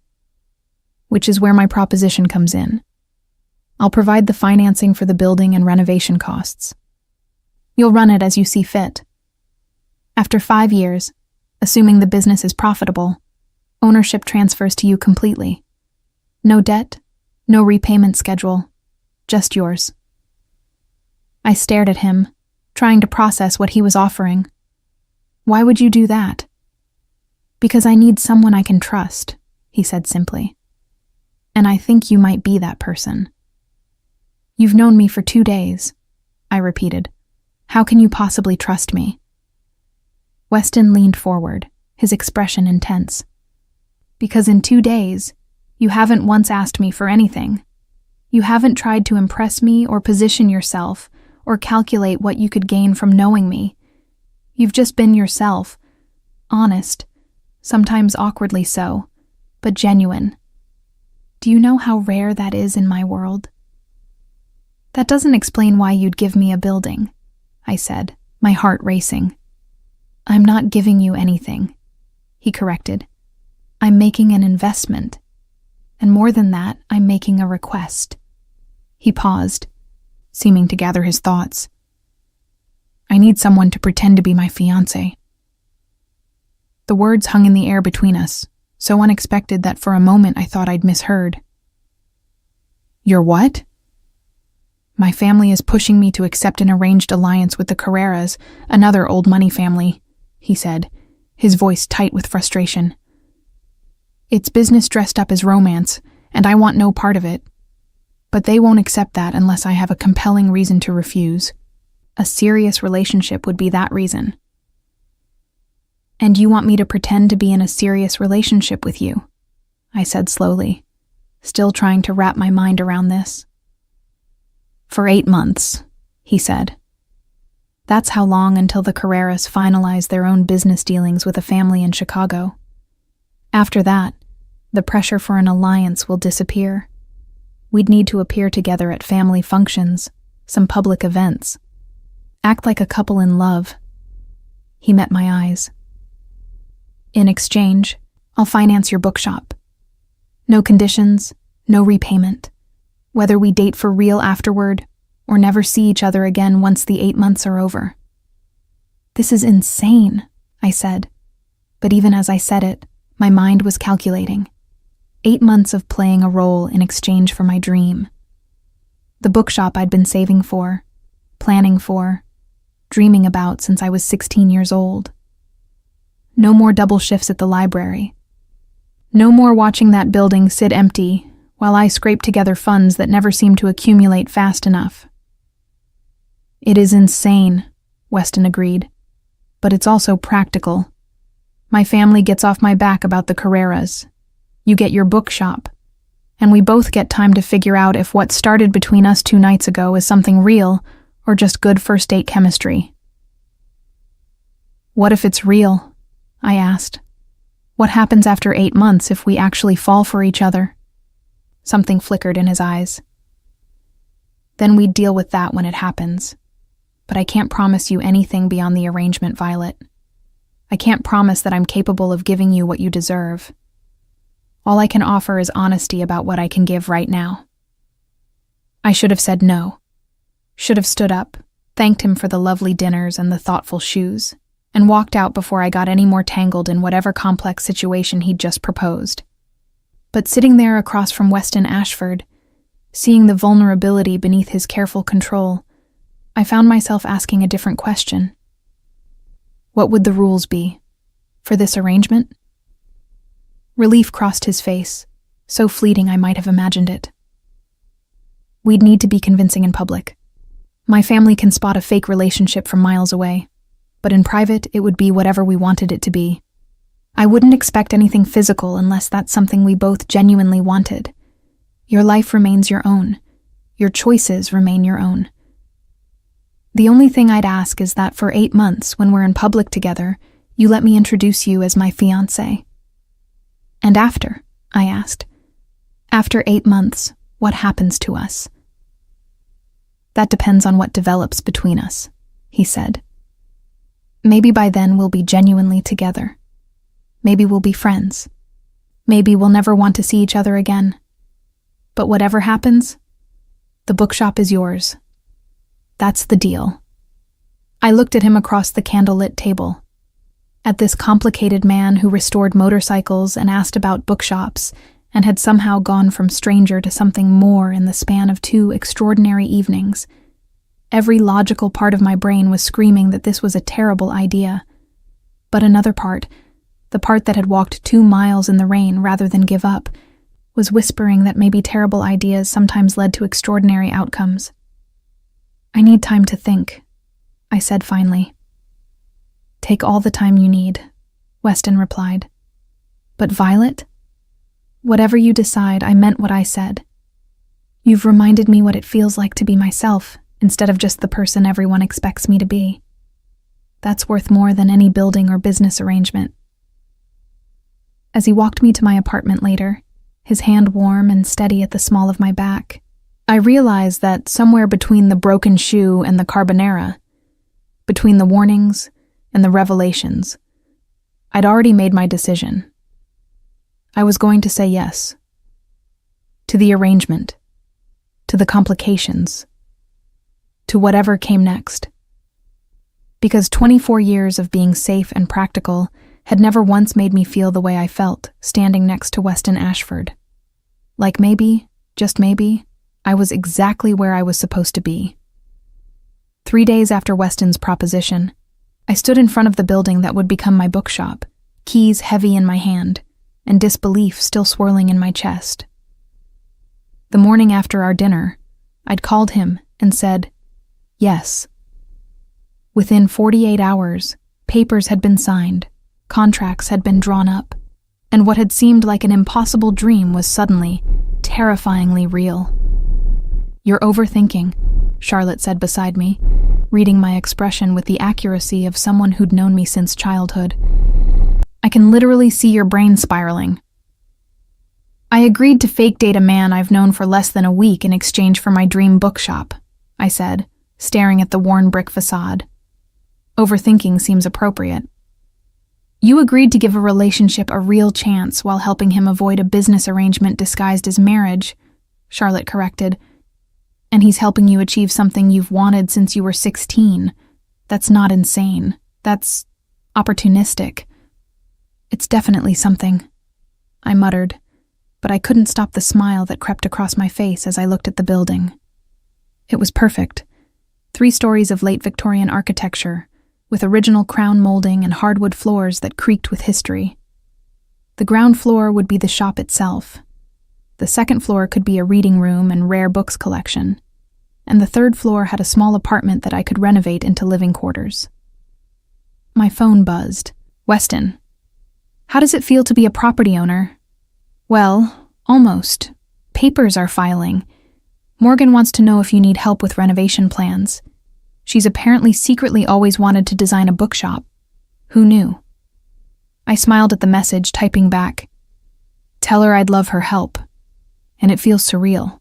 Which is where my proposition comes in. I'll provide the financing for the building and renovation costs. You'll run it as you see fit. After 5 years, assuming the business is profitable, ownership transfers to you completely. No debt, no repayment schedule, just yours. I stared at him, trying to process what he was offering. Why would you do that? Because I need someone I can trust, he said simply. And I think you might be that person. You've known me for 2 days, I repeated. How can you possibly trust me? Weston leaned forward, his expression intense. Because in 2 days, you haven't once asked me for anything. You haven't tried to impress me or position yourself or calculate what you could gain from knowing me. You've just been yourself, honest, sometimes awkwardly so, but genuine. Do you know how rare that is in my world? That doesn't explain why you'd give me a building, I said, my heart racing. I'm not giving you anything, he corrected. I'm making an investment. And more than that, I'm making a request. He paused, seeming to gather his thoughts. I need someone to pretend to be my fiancé. The words hung in the air between us, so unexpected that for a moment I thought I'd misheard. Your what? My family is pushing me to accept an arranged alliance with the Carreras, another old money family, he said, his voice tight with frustration. It's business dressed up as romance, and I want no part of it. But they won't accept that unless I have a compelling reason to refuse. A serious relationship would be that reason. And you want me to pretend to be in a serious relationship with you? I said slowly, still trying to wrap my mind around this. For 8 months, he said. That's how long until the Carreras finalize their own business dealings with a family in Chicago. After that, the pressure for an alliance will disappear. We'd need to appear together at family functions, some public events. Act like a couple in love. He met my eyes. In exchange, I'll finance your bookshop. No conditions, no repayment. Whether we date for real afterward or never see each other again once the 8 months are over. This is insane, I said. But even as I said it, my mind was calculating. 8 months of playing a role in exchange for my dream. The bookshop I'd been saving for, planning for, dreaming about since I was 16 years old. No more double shifts at the library. No more watching that building sit empty while I scraped together funds that never seemed to accumulate fast enough. It is insane, Weston agreed, but it's also practical. My family gets off my back about the Carreras. You get your bookshop, and we both get time to figure out if what started between us 2 nights ago is something real or just good first date chemistry. What if it's real? I asked. What happens after 8 months if we actually fall for each other? Something flickered in his eyes. Then we'd deal with that when it happens. But I can't promise you anything beyond the arrangement, Violet. I can't promise that I'm capable of giving you what you deserve. All I can offer is honesty about what I can give right now. I should have said no. Should have stood up, thanked him for the lovely dinners and the thoughtful shoes, and walked out before I got any more tangled in whatever complex situation he'd just proposed. But sitting there across from Weston Ashford, seeing the vulnerability beneath his careful control, I found myself asking a different question. What would the rules be for this arrangement? Relief crossed his face, so fleeting I might have imagined it. We'd need to be convincing in public. My family can spot a fake relationship from miles away, but in private it would be whatever we wanted it to be. I wouldn't expect anything physical unless that's something we both genuinely wanted. Your life remains your own. Your choices remain your own. The only thing I'd ask is that for 8 months, when we're in public together, you let me introduce you as my fiancé. And after, I asked. After 8 months, what happens to us? That depends on what develops between us, he said. Maybe by then we'll be genuinely together. Maybe we'll be friends. Maybe we'll never want to see each other again. But whatever happens, the bookshop is yours. That's the deal. I looked at him across the candlelit table, at this complicated man who restored motorcycles and asked about bookshops and had somehow gone from stranger to something more in the span of 2 extraordinary evenings. Every logical part of my brain was screaming that this was a terrible idea. But another part, the part that had walked 2 miles in the rain rather than give up, was whispering that maybe terrible ideas sometimes led to extraordinary outcomes. I need time to think, I said finally. Take all the time you need, Weston replied. But Violet? Whatever you decide, I meant what I said. You've reminded me what it feels like to be myself, instead of just the person everyone expects me to be. That's worth more than any building or business arrangement. As he walked me to my apartment later, his hand warm and steady at the small of my back, I realized that somewhere between the broken shoe and the carbonara, between the warnings and the revelations, I'd already made my decision. I was going to say yes. To the arrangement. To the complications. To whatever came next. Because 24 years of being safe and practical had never once made me feel the way I felt standing next to Weston Ashford. Like maybe, just maybe, I was exactly where I was supposed to be. 3 days after Weston's proposition, I stood in front of the building that would become my bookshop, keys heavy in my hand, and disbelief still swirling in my chest. The morning after our dinner, I'd called him and said, yes. Within 48 hours, papers had been signed, contracts had been drawn up, and what had seemed like an impossible dream was suddenly, terrifyingly real. You're overthinking, Charlotte said beside me, reading my expression with the accuracy of someone who'd known me since childhood. I can literally see your brain spiraling. I agreed to fake date a man I've known for less than a week in exchange for my dream bookshop, I said, staring at the worn brick facade. Overthinking seems appropriate. You agreed to give a relationship a real chance while helping him avoid a business arrangement disguised as marriage, Charlotte corrected. And he's helping you achieve something you've wanted since you were 16. That's not insane. That's opportunistic. It's definitely something, I muttered, but I couldn't stop the smile that crept across my face as I looked at the building. It was perfect. 3 stories of late Victorian architecture, with original crown molding and hardwood floors that creaked with history. The ground floor would be the shop itself. The second floor could be a reading room and rare books collection, and the third floor had a small apartment that I could renovate into living quarters. My phone buzzed. Weston. How does it feel to be a property owner? Well, almost. Papers are filing. Morgan wants to know if you need help with renovation plans. She's apparently secretly always wanted to design a bookshop. Who knew? I smiled at the message, typing back, "Tell her I'd love her help." And it feels surreal.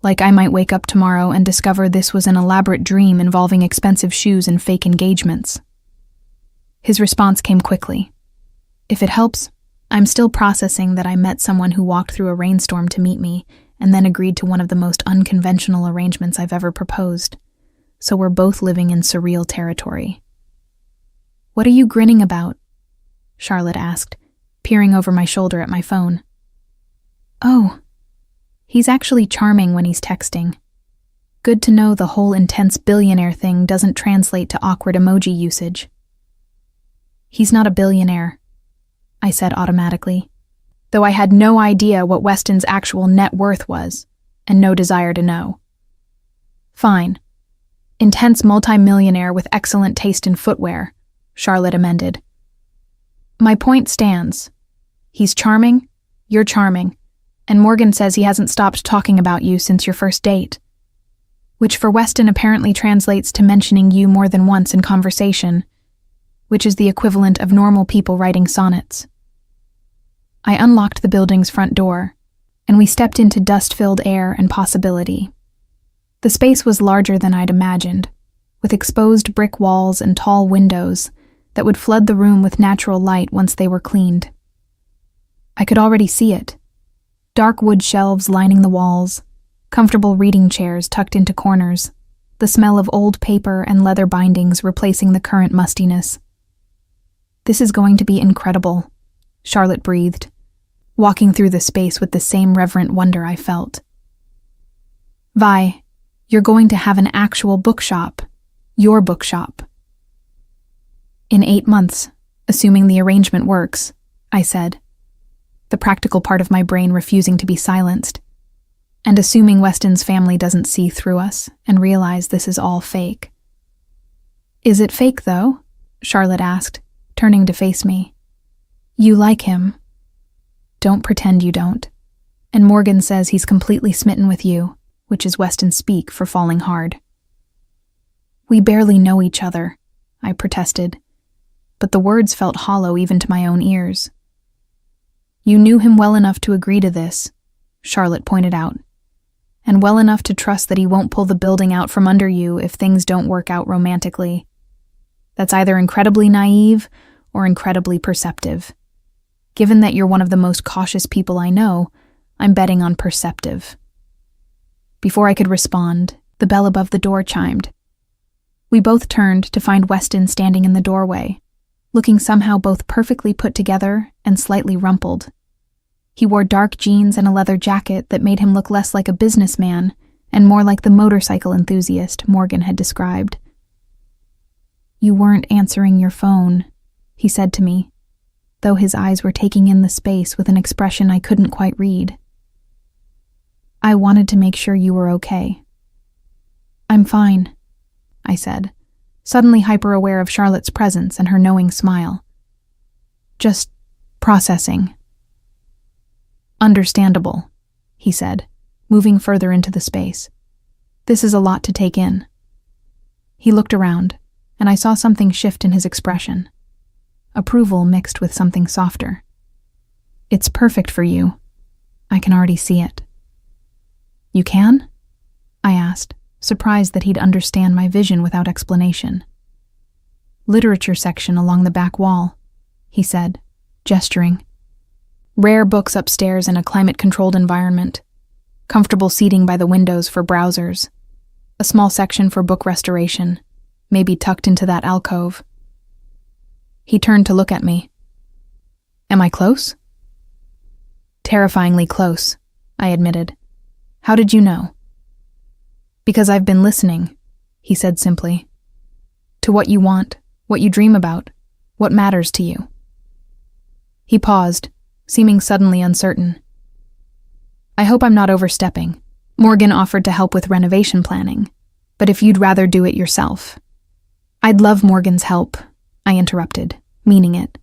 Like I might wake up tomorrow and discover this was an elaborate dream involving expensive shoes and fake engagements. His response came quickly. "If it helps, I'm still processing that I met someone who walked through a rainstorm to meet me and then agreed to one of the most unconventional arrangements I've ever proposed. So we're both living in surreal territory." "What are you grinning about?" Charlotte asked, peering over my shoulder at my phone. "Oh, he's actually charming when he's texting. Good to know the whole intense billionaire thing doesn't translate to awkward emoji usage." "He's not a billionaire," I said automatically, though I had no idea what Weston's actual net worth was, and no desire to know. "Fine. Intense multimillionaire with excellent taste in footwear," Charlotte amended. "My point stands. He's charming, you're charming, and Morgan says he hasn't stopped talking about you since your first date. Which for Weston apparently translates to mentioning you more than once in conversation, which is the equivalent of normal people writing sonnets." I unlocked the building's front door, and we stepped into dust-filled air and possibility. The space was larger than I'd imagined, with exposed brick walls and tall windows that would flood the room with natural light once they were cleaned. I could already see it. Dark wood shelves lining the walls, comfortable reading chairs tucked into corners, the smell of old paper and leather bindings replacing the current mustiness. "This is going to be incredible," Charlotte breathed, walking through the space with the same reverent wonder I felt. "Vi, you're going to have an actual bookshop. Your bookshop." "In 8 months, assuming the arrangement works," I said, the practical part of my brain refusing to be silenced, "and assuming Weston's family doesn't see through us and realize this is all fake." "Is it fake, though?" Charlotte asked, turning to face me. "You like him. Don't pretend you don't. And Morgan says he's completely smitten with you, which is Weston speak for falling hard." "We barely know each other," I protested, but the words felt hollow even to my own ears. "You knew him well enough to agree to this," Charlotte pointed out, "and well enough to trust that he won't pull the building out from under you if things don't work out romantically. That's either incredibly naive or incredibly perceptive. Given that you're one of the most cautious people I know, I'm betting on perceptive." Before I could respond, the bell above the door chimed. We both turned to find Weston standing in the doorway, looking somehow both perfectly put together and slightly rumpled. He wore dark jeans and a leather jacket that made him look less like a businessman and more like the motorcycle enthusiast Morgan had described. "You weren't answering your phone," he said to me, though his eyes were taking in the space with an expression I couldn't quite read. "I wanted to make sure you were okay." "I'm fine," I said, suddenly hyper-aware of Charlotte's presence and her knowing smile. "Just processing." "Understandable," he said, moving further into the space. "This is a lot to take in." He looked around, and I saw something shift in his expression. Approval mixed with something softer. "It's perfect for you. I can already see it." "You can?" I asked, surprised that he'd understand my vision without explanation. "Literature section along the back wall," he said, gesturing. "Rare books upstairs in a climate-controlled environment. Comfortable seating by the windows for browsers. A small section for book restoration, maybe tucked into that alcove." He turned to look at me. "Am I close?" "Terrifyingly close," I admitted. "How did you know?" "Because I've been listening," he said simply. "To what you want, what you dream about, what matters to you." He paused, seeming suddenly uncertain. "I hope I'm not overstepping. Morgan offered to help with renovation planning, but if you'd rather do it yourself." "I'd love Morgan's help," I interrupted, meaning it.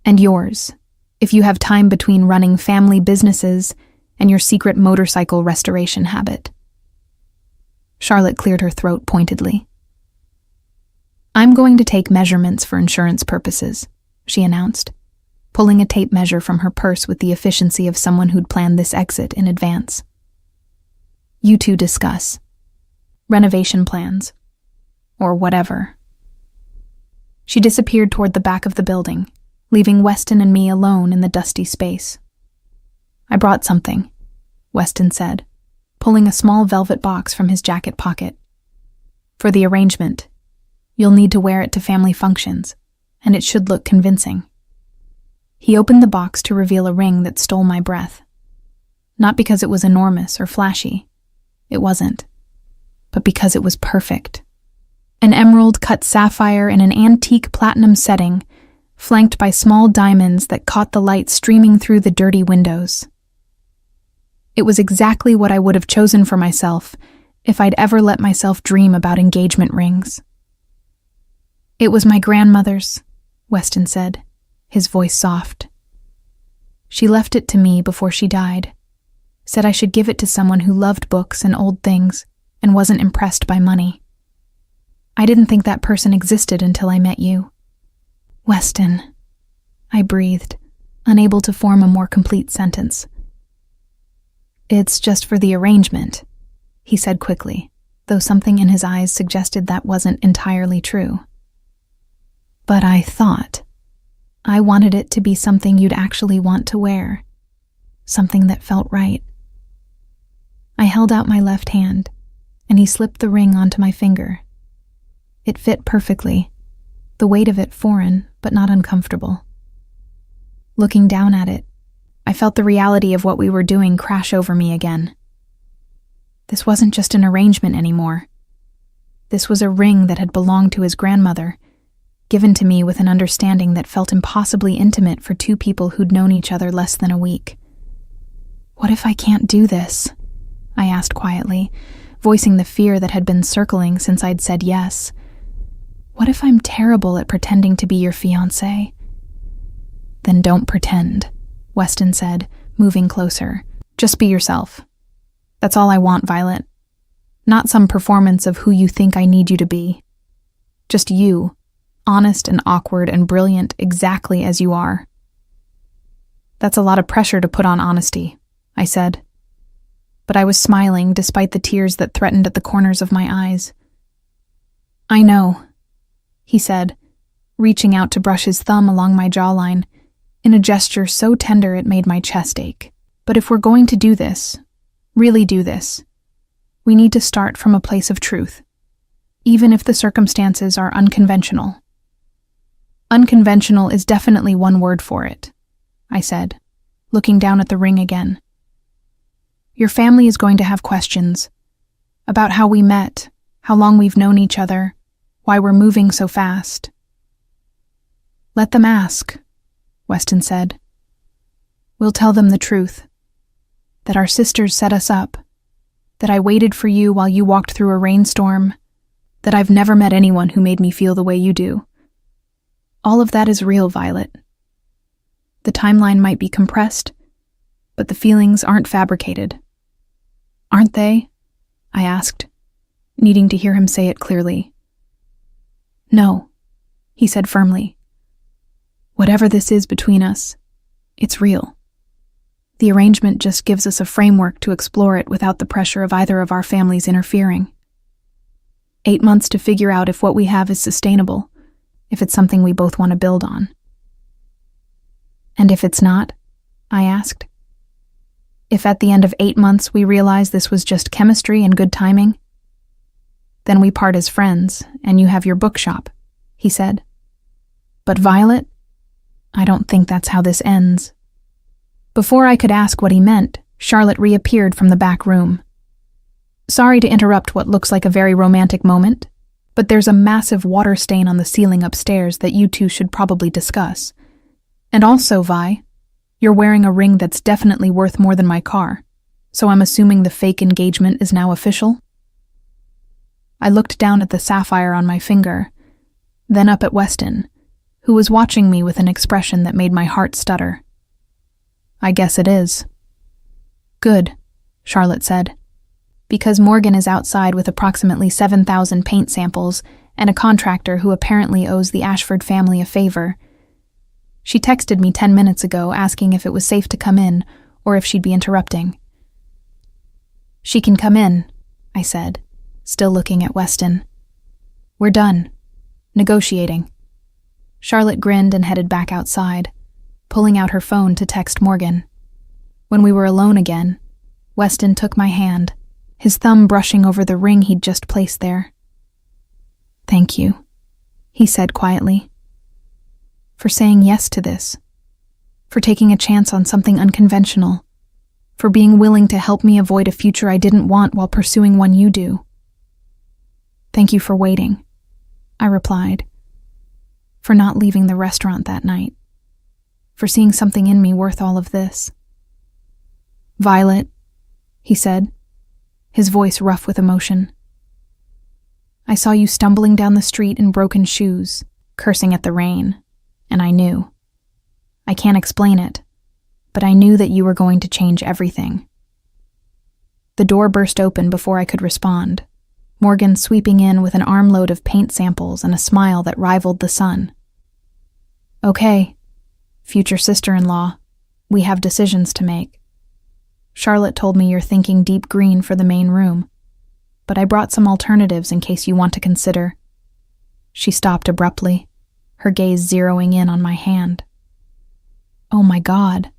"And yours, if you have time between running family businesses and your secret motorcycle restoration habit." Charlotte cleared her throat pointedly. I'm going to take measurements for insurance purposes, she announced, pulling a tape measure from her purse with the efficiency of someone who'd planned this exit in advance. You two discuss. Renovation plans. Or whatever. She disappeared toward the back of the building, leaving Weston and me alone in the dusty space. I brought something, Weston said, pulling a small velvet box from his jacket pocket. For the arrangement, you'll need to wear it to family functions, and it should look convincing. He opened the box to reveal a ring that stole my breath. Not because it was enormous or flashy. It wasn't. But because it was perfect. An emerald-cut sapphire in an antique platinum setting, flanked by small diamonds that caught the light streaming through the dirty windows. It was exactly what I would have chosen for myself if I'd ever let myself dream about engagement rings. It was my grandmother's, Weston said, his voice soft. She left it to me before she died, said I should give it to someone who loved books and old things and wasn't impressed by money. I didn't think that person existed until I met you. Weston, I breathed, unable to form a more complete sentence. It's just for the arrangement, he said quickly, though something in his eyes suggested that wasn't entirely true. But I thought I wanted it to be something you'd actually want to wear, something that felt right. I held out my left hand, and he slipped the ring onto my finger. It fit perfectly, the weight of it foreign but not uncomfortable. Looking down at it, I felt the reality of what we were doing crash over me again. This wasn't just an arrangement anymore. This was a ring that had belonged to his grandmother, given to me with an understanding that felt impossibly intimate for two people who'd known each other less than a week. What if I can't do this? I asked quietly, voicing the fear that had been circling since I'd said yes. What if I'm terrible at pretending to be your fiancé? Then don't pretend, Weston said, moving closer. Just be yourself. That's all I want, Violet. Not some performance of who you think I need you to be. Just you, honest and awkward and brilliant exactly as you are. That's a lot of pressure to put on honesty, I said. But I was smiling despite the tears that threatened at the corners of my eyes. I know, he said, reaching out to brush his thumb along my jawline, in a gesture so tender it made my chest ache. But if we're going to do this, really do this, we need to start from a place of truth, even if the circumstances are unconventional. Unconventional is definitely one word for it, I said, looking down at the ring again. Your family is going to have questions about how we met, how long we've known each other, why we're moving so fast. Let them ask, Weston said. We'll tell them the truth, that our sisters set us up, that I waited for you while you walked through a rainstorm, that I've never met anyone who made me feel the way you do. All of that is real, Violet. The timeline might be compressed, but the feelings aren't fabricated. Aren't they? I asked, needing to hear him say it clearly. No, he said firmly. Whatever this is between us, it's real. The arrangement just gives us a framework to explore it without the pressure of either of our families interfering. 8 months to figure out if what we have is sustainable, if it's something we both want to build on. And if it's not? I asked. If at the end of 8 months we realize this was just chemistry and good timing? Then we part as friends, and you have your bookshop, he said. But Violet, I don't think that's how this ends. Before I could ask what he meant, Charlotte reappeared from the back room. Sorry to interrupt what looks like a very romantic moment, but there's a massive water stain on the ceiling upstairs that you two should probably discuss. And also, Vi, you're wearing a ring that's definitely worth more than my car, so I'm assuming the fake engagement is now official? I looked down at the sapphire on my finger, then up at Weston, who was watching me with an expression that made my heart stutter. I guess it is. Good, Charlotte said. Because Morgan is outside with approximately 7,000 paint samples and a contractor who apparently owes the Ashford family a favor. She texted me 10 minutes ago asking if it was safe to come in or if she'd be interrupting. "She can come in," I said, still looking at Weston. "We're done. Negotiating." Charlotte grinned and headed back outside, pulling out her phone to text Morgan. When we were alone again, Weston took my hand, his thumb brushing over the ring he'd just placed there. "Thank you," he said quietly, "for saying yes to this, for taking a chance on something unconventional, for being willing to help me avoid a future I didn't want while pursuing one you do." "Thank you for waiting," I replied, "for not leaving the restaurant that night, for seeing something in me worth all of this." "Violet," he said, his voice rough with emotion, "I saw you stumbling down the street in broken shoes, cursing at the rain, and I knew. I can't explain it, but I knew that you were going to change everything." The door burst open before I could respond, Morgan sweeping in with an armload of paint samples and a smile that rivaled the sun. "Okay, future sister-in-law, we have decisions to make. Charlotte told me you're thinking deep green for the main room, but I brought some alternatives in case you want to consider." She stopped abruptly, her gaze zeroing in on my hand. "Oh my God,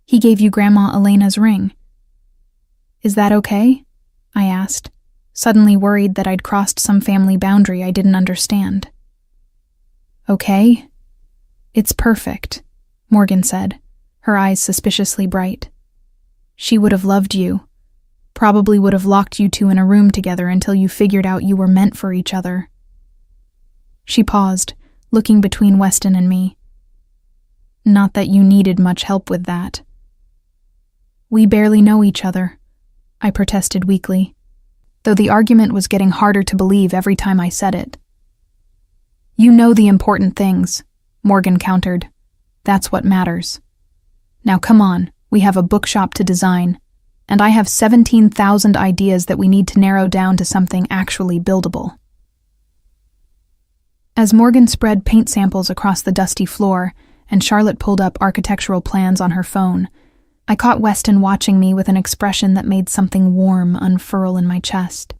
he gave you Grandma Elena's ring." "Is that okay?" I asked, suddenly worried that I'd crossed some family boundary I didn't understand. "Okay? It's perfect," Morgan said, her eyes suspiciously bright. "She would have loved you, probably would have locked you two in a room together until you figured out you were meant for each other." She paused, looking between Weston and me. "Not that you needed much help with that." "We barely know each other," I protested weakly, though the argument was getting harder to believe every time I said it. "You know the important things," Morgan countered. "That's what matters. Now come on, we have a bookshop to design, and I have 17,000 ideas that we need to narrow down to something actually buildable." As Morgan spread paint samples across the dusty floor and Charlotte pulled up architectural plans on her phone, I caught Weston watching me with an expression that made something warm unfurl in my chest.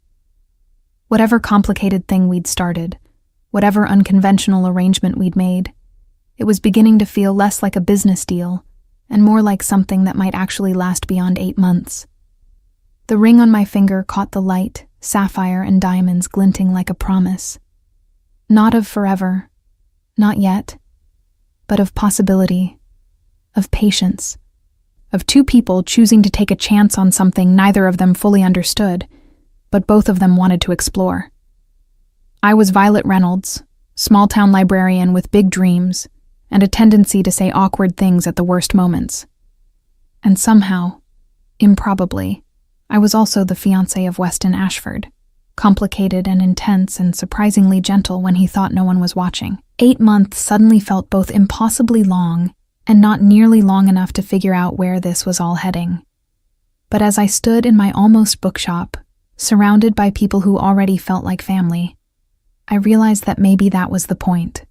Whatever complicated thing we'd started, whatever unconventional arrangement we'd made, it was beginning to feel less like a business deal and more like something that might actually last beyond 8 months. The ring on my finger caught the light, sapphire and diamonds glinting like a promise. Not of forever, not yet, but of possibility, of patience, of two people choosing to take a chance on something neither of them fully understood, but both of them wanted to explore. I was Violet Reynolds, small-town librarian with big dreams and a tendency to say awkward things at the worst moments. And somehow, improbably, I was also the fiancé of Weston Ashford, complicated and intense and surprisingly gentle when he thought no one was watching. 8 months suddenly felt both impossibly long and not nearly long enough to figure out where this was all heading. But as I stood in my almost bookshop, surrounded by people who already felt like family, I realized that maybe that was the point.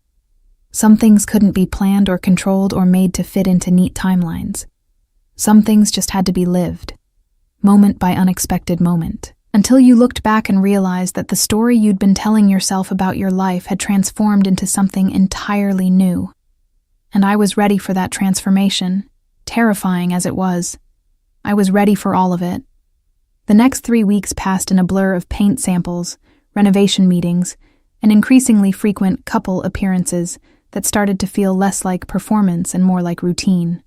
Some things couldn't be planned or controlled or made to fit into neat timelines. Some things just had to be lived, moment by unexpected moment, until you looked back and realized that the story you'd been telling yourself about your life had transformed into something entirely new. And I was ready for that transformation, terrifying as it was. I was ready for all of it. The next 3 weeks passed in a blur of paint samples, renovation meetings, and increasingly frequent couple appearances that started to feel less like performance and more like routine.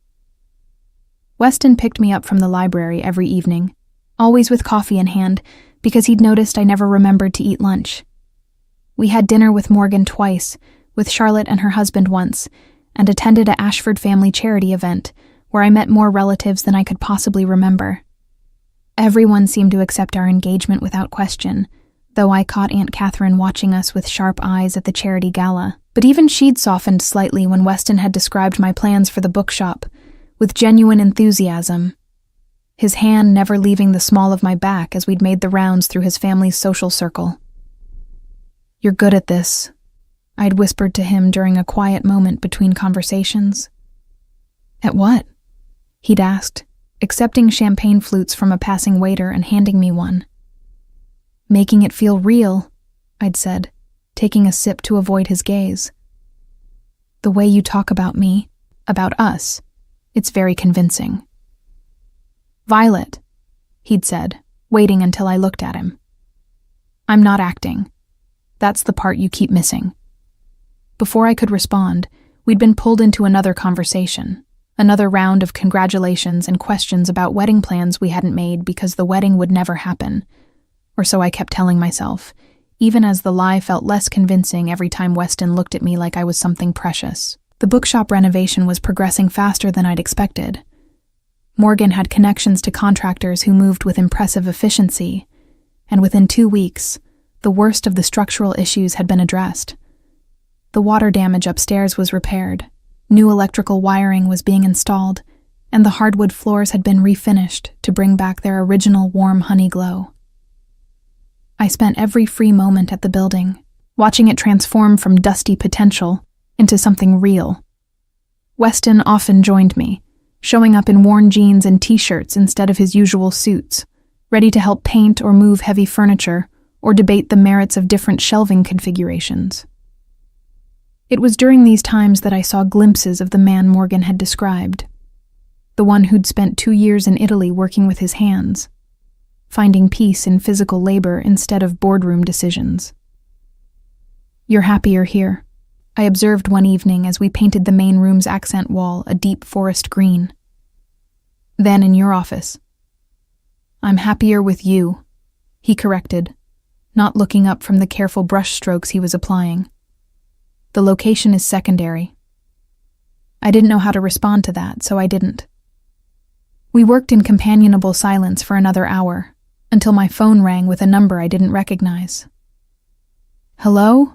Weston picked me up from the library every evening, always with coffee in hand, because he'd noticed I never remembered to eat lunch. We had dinner with Morgan twice, with Charlotte and her husband once, and attended a Ashford family charity event where I met more relatives than I could possibly remember. Everyone seemed to accept our engagement without question, though I caught Aunt Catherine watching us with sharp eyes at the charity gala. But even she'd softened slightly when Weston had described my plans for the bookshop, with genuine enthusiasm, his hand never leaving the small of my back as we'd made the rounds through his family's social circle. "You're good at this," I'd whispered to him during a quiet moment between conversations. "At what?" he'd asked, accepting champagne flutes from a passing waiter and handing me one. "Making it feel real," I'd said, taking a sip to avoid his gaze. "The way you talk about me, about us, it's very convincing." "Violet," he'd said, waiting until I looked at him. "I'm not acting. That's the part you keep missing." Before I could respond, we'd been pulled into another conversation, another round of congratulations and questions about wedding plans we hadn't made because the wedding would never happen. Or so I kept telling myself, even as the lie felt less convincing every time Weston looked at me like I was something precious. The bookshop renovation was progressing faster than I'd expected. Morgan had connections to contractors who moved with impressive efficiency, and within 2 weeks, the worst of the structural issues had been addressed. The water damage upstairs was repaired, new electrical wiring was being installed, and the hardwood floors had been refinished to bring back their original warm honey glow. I spent every free moment at the building, watching it transform from dusty potential into something real. Weston often joined me, showing up in worn jeans and t-shirts instead of his usual suits, ready to help paint or move heavy furniture or debate the merits of different shelving configurations. It was during these times that I saw glimpses of the man Morgan had described, the one who'd spent 2 years in Italy working with his hands, finding peace in physical labor instead of boardroom decisions. "You're happier here," I observed one evening as we painted the main room's accent wall a deep forest green. "Than in your office." "I'm happier with you," he corrected, not looking up from the careful brush strokes he was applying. "The location is secondary." I didn't know how to respond to that, so I didn't. We worked in companionable silence for another hour, until my phone rang with a number I didn't recognize. "Hello?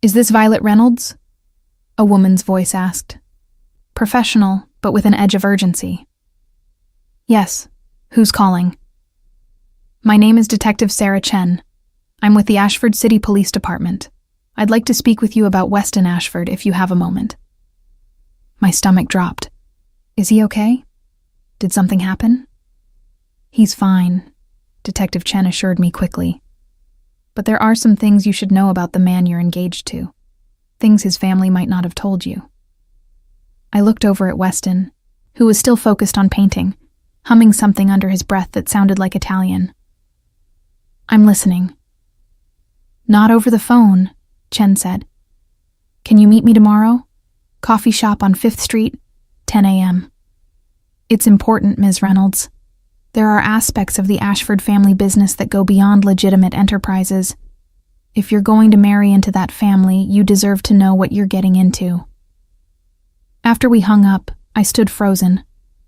Is this Violet Reynolds?" a woman's voice asked. Professional, but with an edge of urgency. "Yes. Who's calling?" "My name is Detective Sarah Chen. I'm with the Ashford City Police Department. I'd like to speak with you about Weston Ashford if you have a moment." My stomach dropped. Is he okay? Did something happen? "He's fine," Detective Chen assured me quickly. "But there are some things you should know about the man you're engaged to. Things his family might not have told you." I looked over at Weston, who was still focused on painting, humming something under his breath that sounded like Italian. "I'm listening." "Not over the phone," Chen said. "Can you meet me tomorrow? Coffee shop on 5th Street, 10 a.m. It's important, Ms. Reynolds. There are aspects of the Ashford family business that go beyond legitimate enterprises. If you're going to marry into that family, you deserve to know what you're getting into." After we hung up, I stood frozen,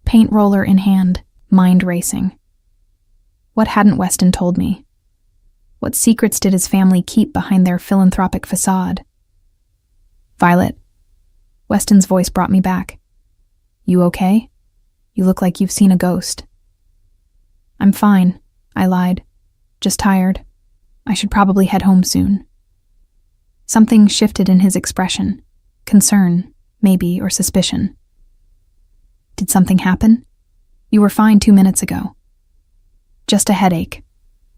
paint roller in hand, mind racing. What hadn't Weston told me? What secrets did his family keep behind their philanthropic facade? "Violet." Weston's voice brought me back. "You okay? You look like you've seen a ghost." "I'm fine," I lied. "Just tired. I should probably head home soon." Something shifted in his expression. Concern, maybe, or suspicion. "Did something happen? You were fine 2 minutes ago." "Just a headache,"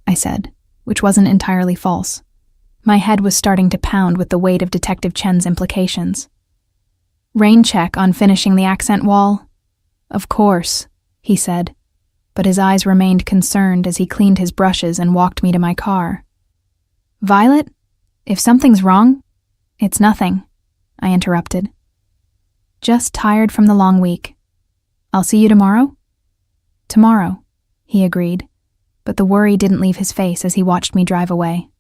I said, which wasn't entirely false. My head was starting to pound with the weight of Detective Chen's implications. "Rain check on finishing the accent wall?" "Of course," he said, but his eyes remained concerned as he cleaned his brushes and walked me to my car. "Violet, if something's wrong—" "It's nothing," I interrupted. "Just tired from the long week. I'll see you tomorrow?" "Tomorrow," he agreed, but the worry didn't leave his face as he watched me drive away.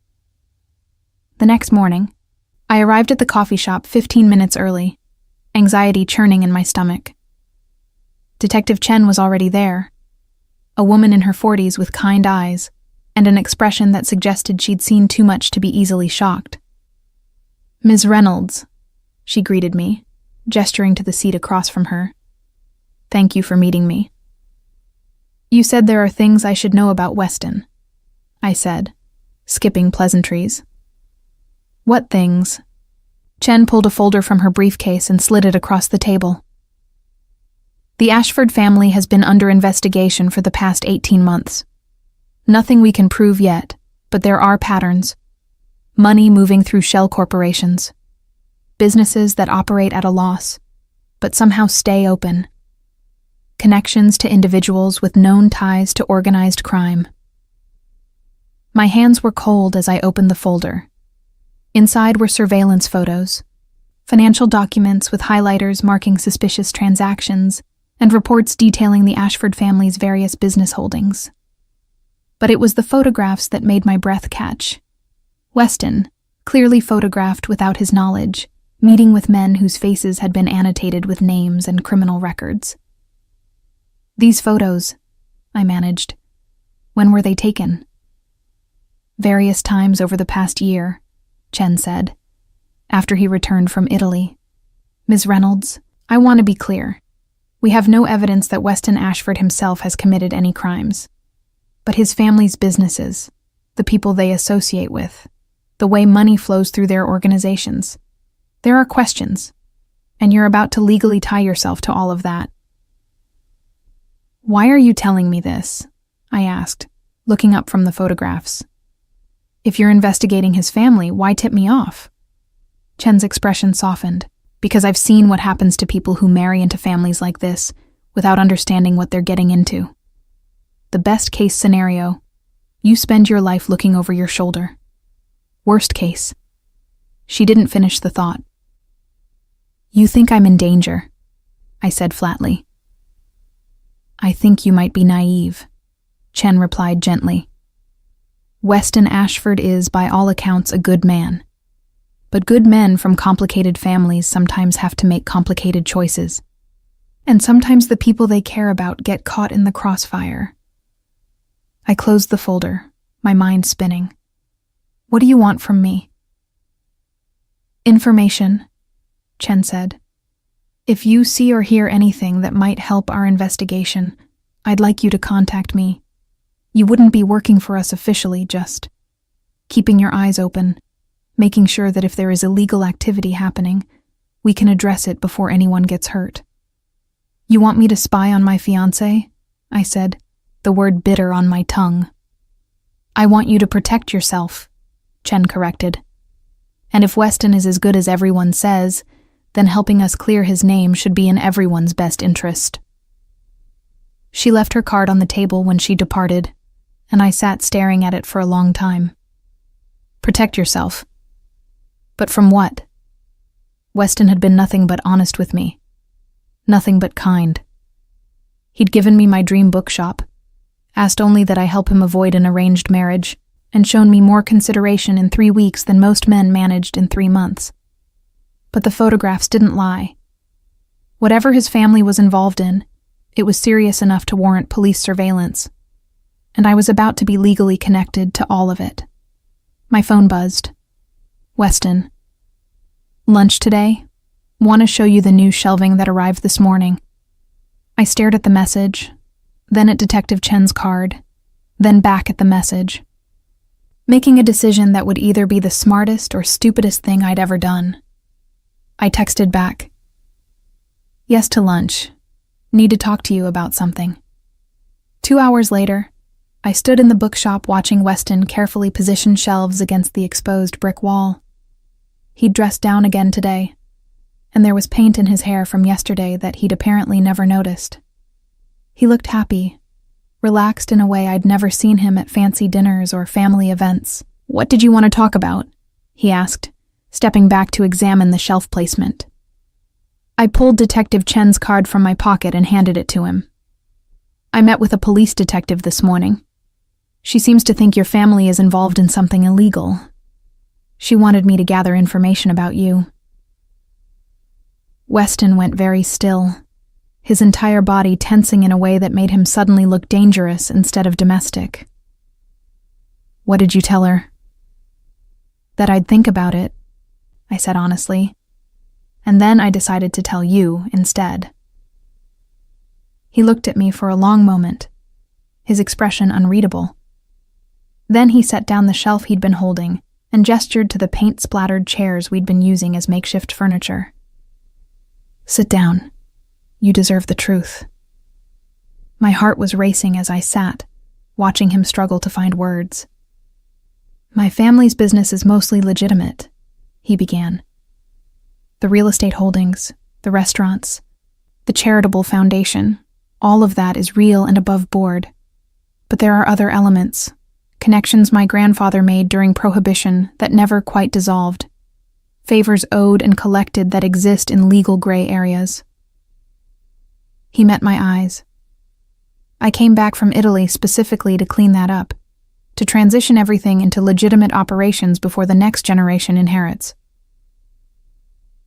The next morning, I arrived at the coffee shop 15 minutes early, anxiety churning in my stomach. Detective Chen was already there, a woman in her 40s with kind eyes and an expression that suggested she'd seen too much to be easily shocked. "Ms. Reynolds," she greeted me, gesturing to the seat across from her. "Thank you for meeting me." "You said there are things I should know about Weston," I said, skipping pleasantries. What things? Chen pulled a folder from her briefcase and slid it across the table. The Ashford family has been under investigation for the past 18 months. Nothing we can prove yet, but there are patterns. Money moving through shell corporations. Businesses that operate at a loss, but somehow stay open. Connections to individuals with known ties to organized crime. My hands were cold as I opened the folder. Inside were surveillance photos, financial documents with highlighters marking suspicious transactions, and reports detailing the Ashford family's various business holdings. But it was the photographs that made my breath catch. Weston, clearly photographed without his knowledge, meeting with men whose faces had been annotated with names and criminal records. These photos, I managed. When were they taken? Various times over the past year, Chen said, after he returned from Italy. Ms. Reynolds, I want to be clear. We have no evidence that Weston Ashford himself has committed any crimes. But his family's businesses, the people they associate with, the way money flows through their organizations. There are questions, and you're about to legally tie yourself to all of that. Why are you telling me this? I asked, looking up from the photographs. If you're investigating his family, why tip me off? Chen's expression softened, because I've seen what happens to people who marry into families like this without understanding what they're getting into. The best case scenario, you spend your life looking over your shoulder. Worst case. She didn't finish the thought. You think I'm in danger, I said flatly. I think you might be naive, Chen replied gently. Weston Ashford is, by all accounts, a good man. But good men from complicated families sometimes have to make complicated choices. And sometimes the people they care about get caught in the crossfire. I closed the folder, my mind spinning. What do you want from me? Information, Chen said. If you see or hear anything that might help our investigation, I'd like you to contact me. You wouldn't be working for us officially, just keeping your eyes open, making sure that if there is illegal activity happening, we can address it before anyone gets hurt. You want me to spy on my fiancé? I said, the word bitter on my tongue. I want you to protect yourself, Chen corrected. And if Weston is as good as everyone says, then helping us clear his name should be in everyone's best interest. She left her card on the table when she departed, and I sat staring at it for a long time. Protect yourself. But from what? Weston had been nothing but honest with me. Nothing but kind. He'd given me my dream bookshop, asked only that I help him avoid an arranged marriage, and shown me more consideration in 3 weeks than most men managed in 3 months. But the photographs didn't lie. Whatever his family was involved in, it was serious enough to warrant police surveillance, and I was about to be legally connected to all of it. My phone buzzed. Weston. Lunch today? Want to show you the new shelving that arrived this morning. I stared at the message, then at Detective Chen's card, then back at the message, making a decision that would either be the smartest or stupidest thing I'd ever done. I texted back. Yes to lunch. Need to talk to you about something. 2 hours later, I stood in the bookshop watching Weston carefully position shelves against the exposed brick wall. He'd dressed down again today, and there was paint in his hair from yesterday that he'd apparently never noticed. He looked happy, relaxed in a way I'd never seen him at fancy dinners or family events. What did you want to talk about? He asked, stepping back to examine the shelf placement. I pulled Detective Chen's card from my pocket and handed it to him. I met with a police detective this morning. She seems to think your family is involved in something illegal. She wanted me to gather information about you. Weston went very still, his entire body tensing in a way that made him suddenly look dangerous instead of domestic. What did you tell her? That I'd think about it, I said honestly, and then I decided to tell you instead. He looked at me for a long moment, his expression unreadable. Then he set down the shelf he'd been holding and gestured to the paint-splattered chairs we'd been using as makeshift furniture. "Sit down. You deserve the truth." My heart was racing as I sat, watching him struggle to find words. "My family's business is mostly legitimate," he began. "The real estate holdings, the restaurants, the charitable foundation, all of that is real and above board. But there are other elements, connections my grandfather made during Prohibition that never quite dissolved, favors owed and collected that exist in legal gray areas." He met my eyes. "I came back from Italy specifically to clean that up, to transition everything into legitimate operations before the next generation inherits."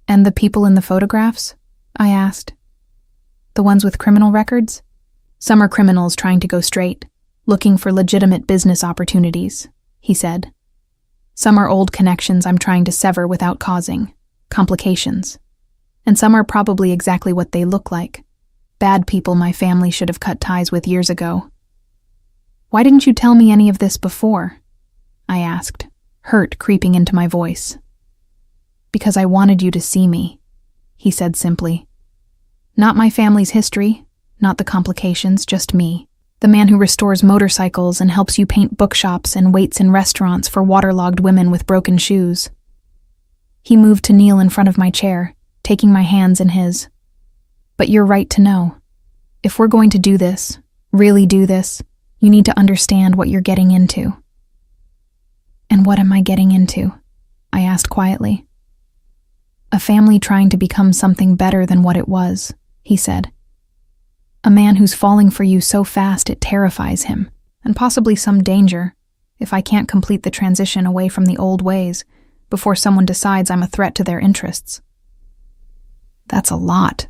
"And the people in the photographs?" I asked. "The ones with criminal records?" "Some are criminals trying to go straight, looking for legitimate business opportunities," he said. "Some are old connections I'm trying to sever without causing complications. And some are probably exactly what they look like. Bad people my family should have cut ties with years ago." "Why didn't you tell me any of this before?" I asked, hurt creeping into my voice. "Because I wanted you to see me," he said simply. "Not my family's history, not the complications, just me. The man who restores motorcycles and helps you paint bookshops and waits in restaurants for waterlogged women with broken shoes." He moved to kneel in front of my chair, taking my hands in his. "But you're right to know. If we're going to do this, really do this, you need to understand what you're getting into." "And what am I getting into?" I asked quietly. "A family trying to become something better than what it was," he said. "A man who's falling for you so fast it terrifies him, and possibly some danger, if I can't complete the transition away from the old ways before someone decides I'm a threat to their interests." "That's a lot,"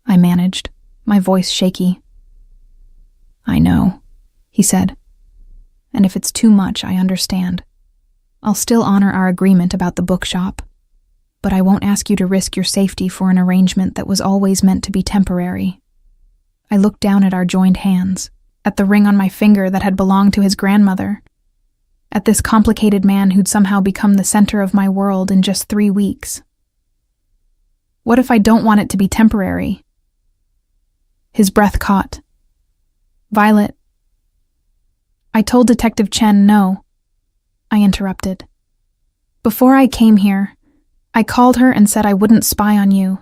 I managed, my voice shaky. "I know," he said. "And if it's too much, I understand. I'll still honor our agreement about the bookshop, but I won't ask you to risk your safety for an arrangement that was always meant to be temporary." I looked down at our joined hands, at the ring on my finger that had belonged to his grandmother, at this complicated man who'd somehow become the center of my world in just 3 weeks. "What if I don't want it to be temporary?" His breath caught. "Violet." "I told Detective Chen no," I interrupted. "Before I came here, I called her and said I wouldn't spy on you.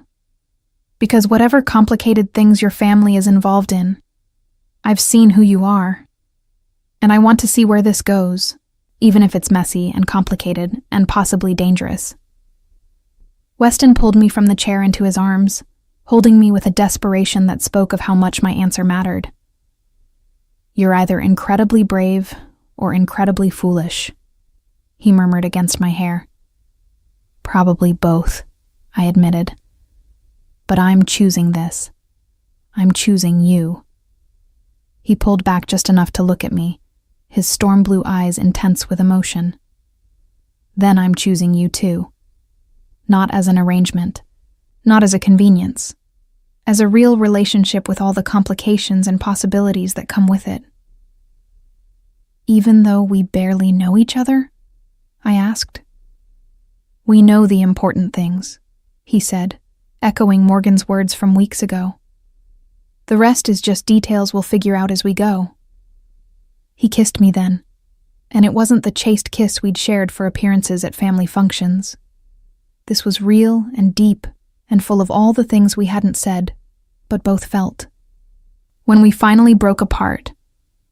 Because whatever complicated things your family is involved in, I've seen who you are. And I want to see where this goes, even if it's messy and complicated and possibly dangerous." Weston pulled me from the chair into his arms, holding me with a desperation that spoke of how much my answer mattered. "You're either incredibly brave or incredibly foolish," he murmured against my hair. "Probably both," I admitted. "But I'm choosing this. I'm choosing you." He pulled back just enough to look at me, his storm blue eyes intense with emotion. "Then I'm choosing you too. Not as an arrangement, not as a convenience, as a real relationship with all the complications and possibilities that come with it." "Even though we barely know each other?" I asked. "We know the important things," he said, echoing Morgan's words from weeks ago. "The rest is just details we'll figure out as we go." He kissed me then, and it wasn't the chaste kiss we'd shared for appearances at family functions. This was real and deep and full of all the things we hadn't said, but both felt. When we finally broke apart,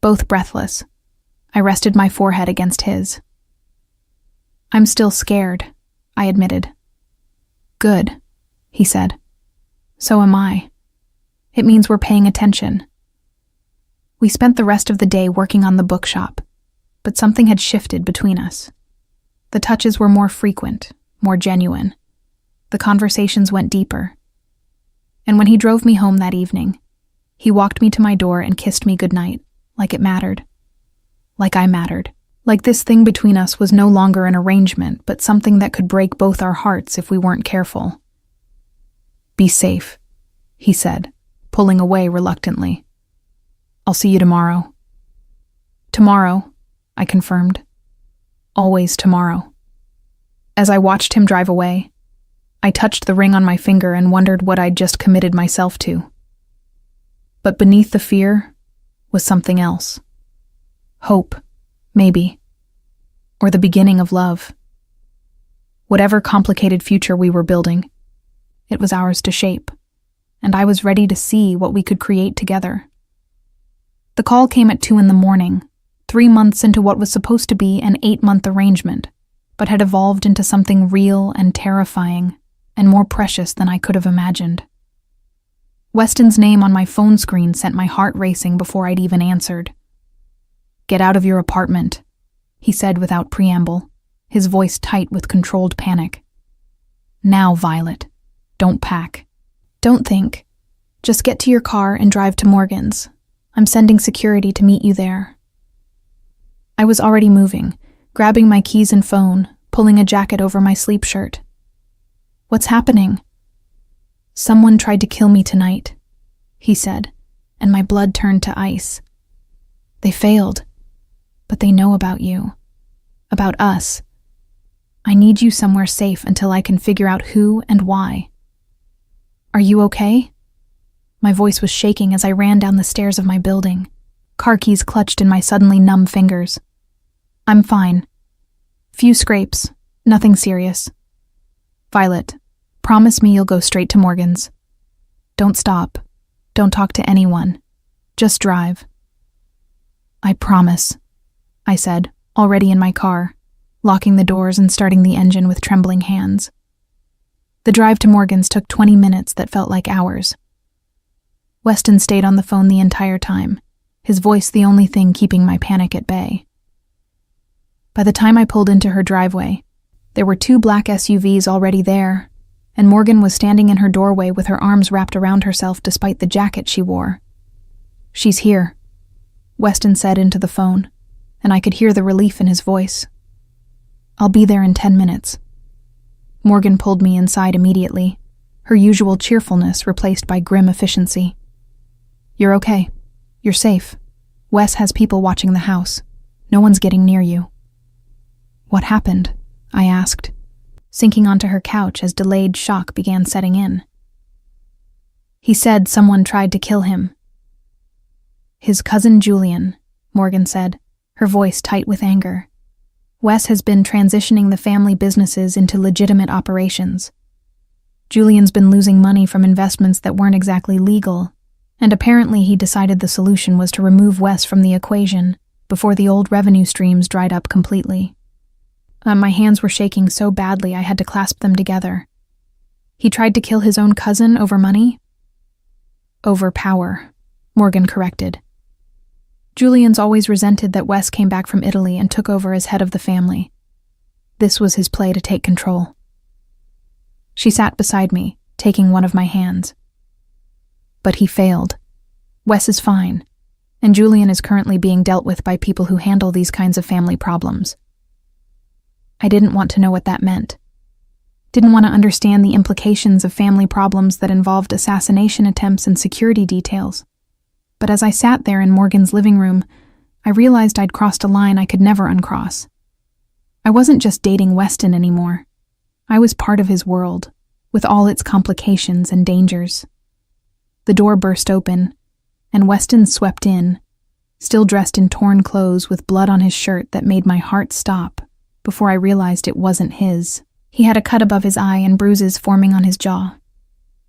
both breathless, I rested my forehead against his. "I'm still scared," I admitted. "Good," he said. "So am I. It means we're paying attention." We spent the rest of the day working on the bookshop, but something had shifted between us. The touches were more frequent, more genuine. The conversations went deeper. And when he drove me home that evening, he walked me to my door and kissed me goodnight, like it mattered. Like I mattered. Like this thing between us was no longer an arrangement, but something that could break both our hearts if we weren't careful. "Be safe," he said, pulling away reluctantly. "I'll see you tomorrow." "Tomorrow," I confirmed. "Always tomorrow." As I watched him drive away, I touched the ring on my finger and wondered what I'd just committed myself to. But beneath the fear was something else. Hope, maybe. Or the beginning of love. Whatever complicated future we were building, it was ours to shape, and I was ready to see what we could create together. The call came at 2 a.m, 3 months into what was supposed to be an 8-month arrangement, but had evolved into something real and terrifying and more precious than I could have imagined. Weston's name on my phone screen sent my heart racing before I'd even answered. "Get out of your apartment," he said without preamble, his voice tight with controlled panic. "Now, Violet. Don't pack. Don't think. Just get to your car and drive to Morgan's. I'm sending security to meet you there." I was already moving, grabbing my keys and phone, pulling a jacket over my sleep shirt. "What's happening?" "Someone tried to kill me tonight," he said, and my blood turned to ice. "They failed, but they know about you. About us. I need you somewhere safe until I can figure out who and why." "Are you okay?" My voice was shaking as I ran down the stairs of my building, car keys clutched in my suddenly numb fingers. "I'm fine. Few scrapes, nothing serious." "Violet, promise me you'll go straight to Morgan's. Don't stop. Don't talk to anyone. Just drive." "I promise," I said, already in my car, locking the doors and starting the engine with trembling hands. The drive to Morgan's took 20 minutes that felt like hours. Weston stayed on the phone the entire time, his voice the only thing keeping my panic at bay. By the time I pulled into her driveway, there were 2 black SUVs already there, and Morgan was standing in her doorway with her arms wrapped around herself despite the jacket she wore. "She's here," Weston said into the phone, and I could hear the relief in his voice. "I'll be there in 10 minutes. Morgan pulled me inside immediately, her usual cheerfulness replaced by grim efficiency. "You're okay. You're safe. Wes has people watching the house. No one's getting near you." "What happened?" I asked, sinking onto her couch as delayed shock began setting in. "He said someone tried to kill him." "His cousin Julian," Morgan said, her voice tight with anger. "Wes has been transitioning the family businesses into legitimate operations. Julian's been losing money from investments that weren't exactly legal, and apparently he decided the solution was to remove Wes from the equation before the old revenue streams dried up completely." My hands were shaking so badly I had to clasp them together. "He tried to kill his own cousin over money?" "Over power," Morgan corrected. "Julian's always resented that Wes came back from Italy and took over as head of the family. This was his play to take control." She sat beside me, taking one of my hands. "But he failed. Wes is fine, and Julian is currently being dealt with by people who handle these kinds of family problems." I didn't want to know what that meant. Didn't want to understand the implications of family problems that involved assassination attempts and security details. But as I sat there in Morgan's living room, I realized I'd crossed a line I could never uncross. I wasn't just dating Weston anymore. I was part of his world, with all its complications and dangers. The door burst open, and Weston swept in, still dressed in torn clothes with blood on his shirt that made my heart stop before I realized it wasn't his. He had a cut above his eye and bruises forming on his jaw.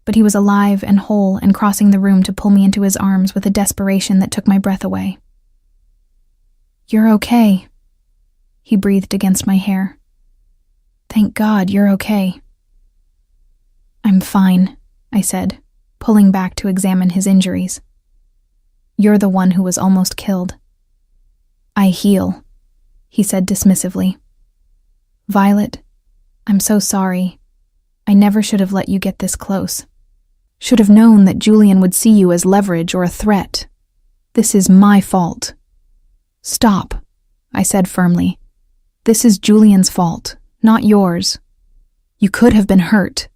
But he was alive and whole and crossing the room to pull me into his arms with a desperation that took my breath away. "You're okay," he breathed against my hair. "Thank God you're okay." "I'm fine," I said, pulling back to examine his injuries. "You're the one who was almost killed." "I heal," he said dismissively. "Violet, I'm so sorry. I never should have let you get this close. Should have known that Julian would see you as leverage or a threat. This is my fault." "Stop," I said firmly. "This is Julian's fault, not yours." "You could have been hurt,"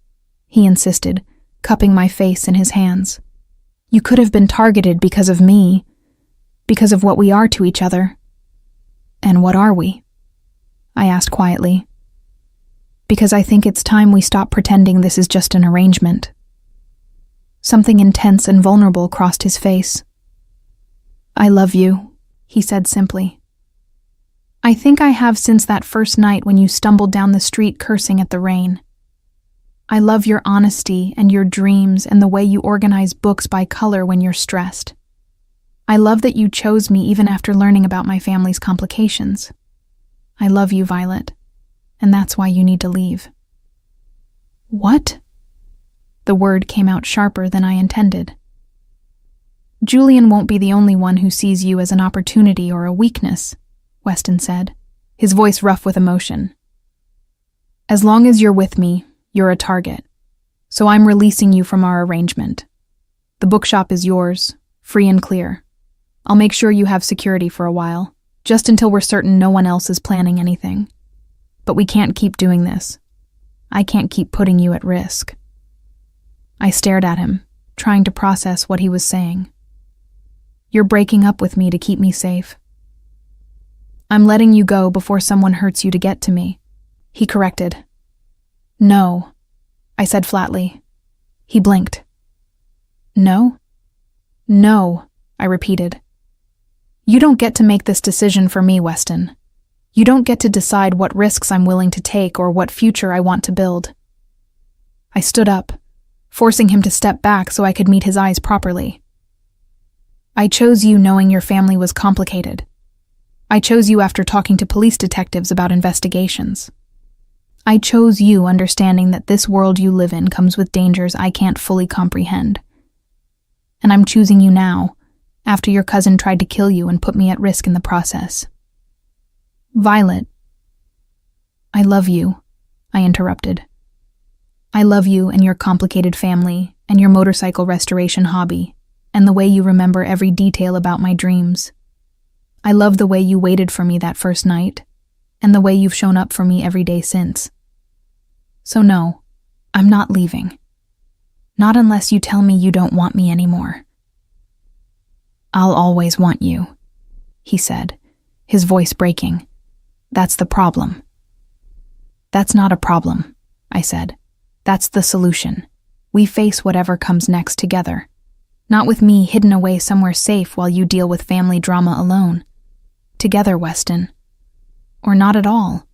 he insisted, cupping my face in his hands. "You could have been targeted because of me, because of what we are to each other." "And what are we?" I asked quietly. Because I think it's time we stop pretending this is just an arrangement. Something intense and vulnerable crossed his face. I love you, he said simply. I think I have since that first night when you stumbled down the street cursing at the rain. I love your honesty and your dreams and the way you organize books by color when you're stressed. I love that you chose me even after learning about my family's complications. I love you, Violet, and that's why you need to leave. What? The word came out sharper than I intended. Julian won't be the only one who sees you as an opportunity or a weakness, Weston said, his voice rough with emotion. As long as you're with me, you're a target, so I'm releasing you from our arrangement. The bookshop is yours, free and clear. I'll make sure you have security for a while, just until we're certain no one else is planning anything. But we can't keep doing this. I can't keep putting you at risk. I stared at him, trying to process what he was saying. You're breaking up with me to keep me safe. I'm letting you go before someone hurts you to get to me, he corrected. No, I said flatly. He blinked. No? No, I repeated. You don't get to make this decision for me, Weston. You don't get to decide what risks I'm willing to take or what future I want to build. I stood up, forcing him to step back so I could meet his eyes properly. I chose you knowing your family was complicated. I chose you after talking to police detectives about investigations. I chose you understanding that this world you live in comes with dangers I can't fully comprehend. And I'm choosing you now, after your cousin tried to kill you and put me at risk in the process. Violet. I love you, I interrupted. I love you and your complicated family and your motorcycle restoration hobby and the way you remember every detail about my dreams. I love the way you waited for me that first night and the way you've shown up for me every day since. So no, I'm not leaving. Not unless you tell me you don't want me anymore. I'll always want you, he said, his voice breaking. That's the problem. That's not a problem, I said. That's the solution. We face whatever comes next together. Not with me hidden away somewhere safe while you deal with family drama alone. Together, Weston. Or not at all.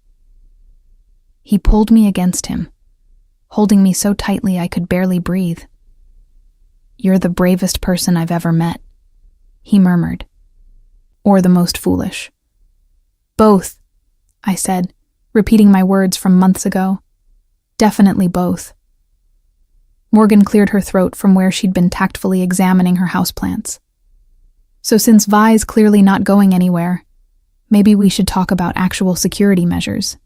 He pulled me against him, holding me so tightly I could barely breathe. You're the bravest person I've ever met, he murmured. Or the most foolish. Both, I said, repeating my words from months ago. Definitely both. Morgan cleared her throat from where she'd been tactfully examining her houseplants. So since Vi's clearly not going anywhere, maybe we should talk about actual security measures.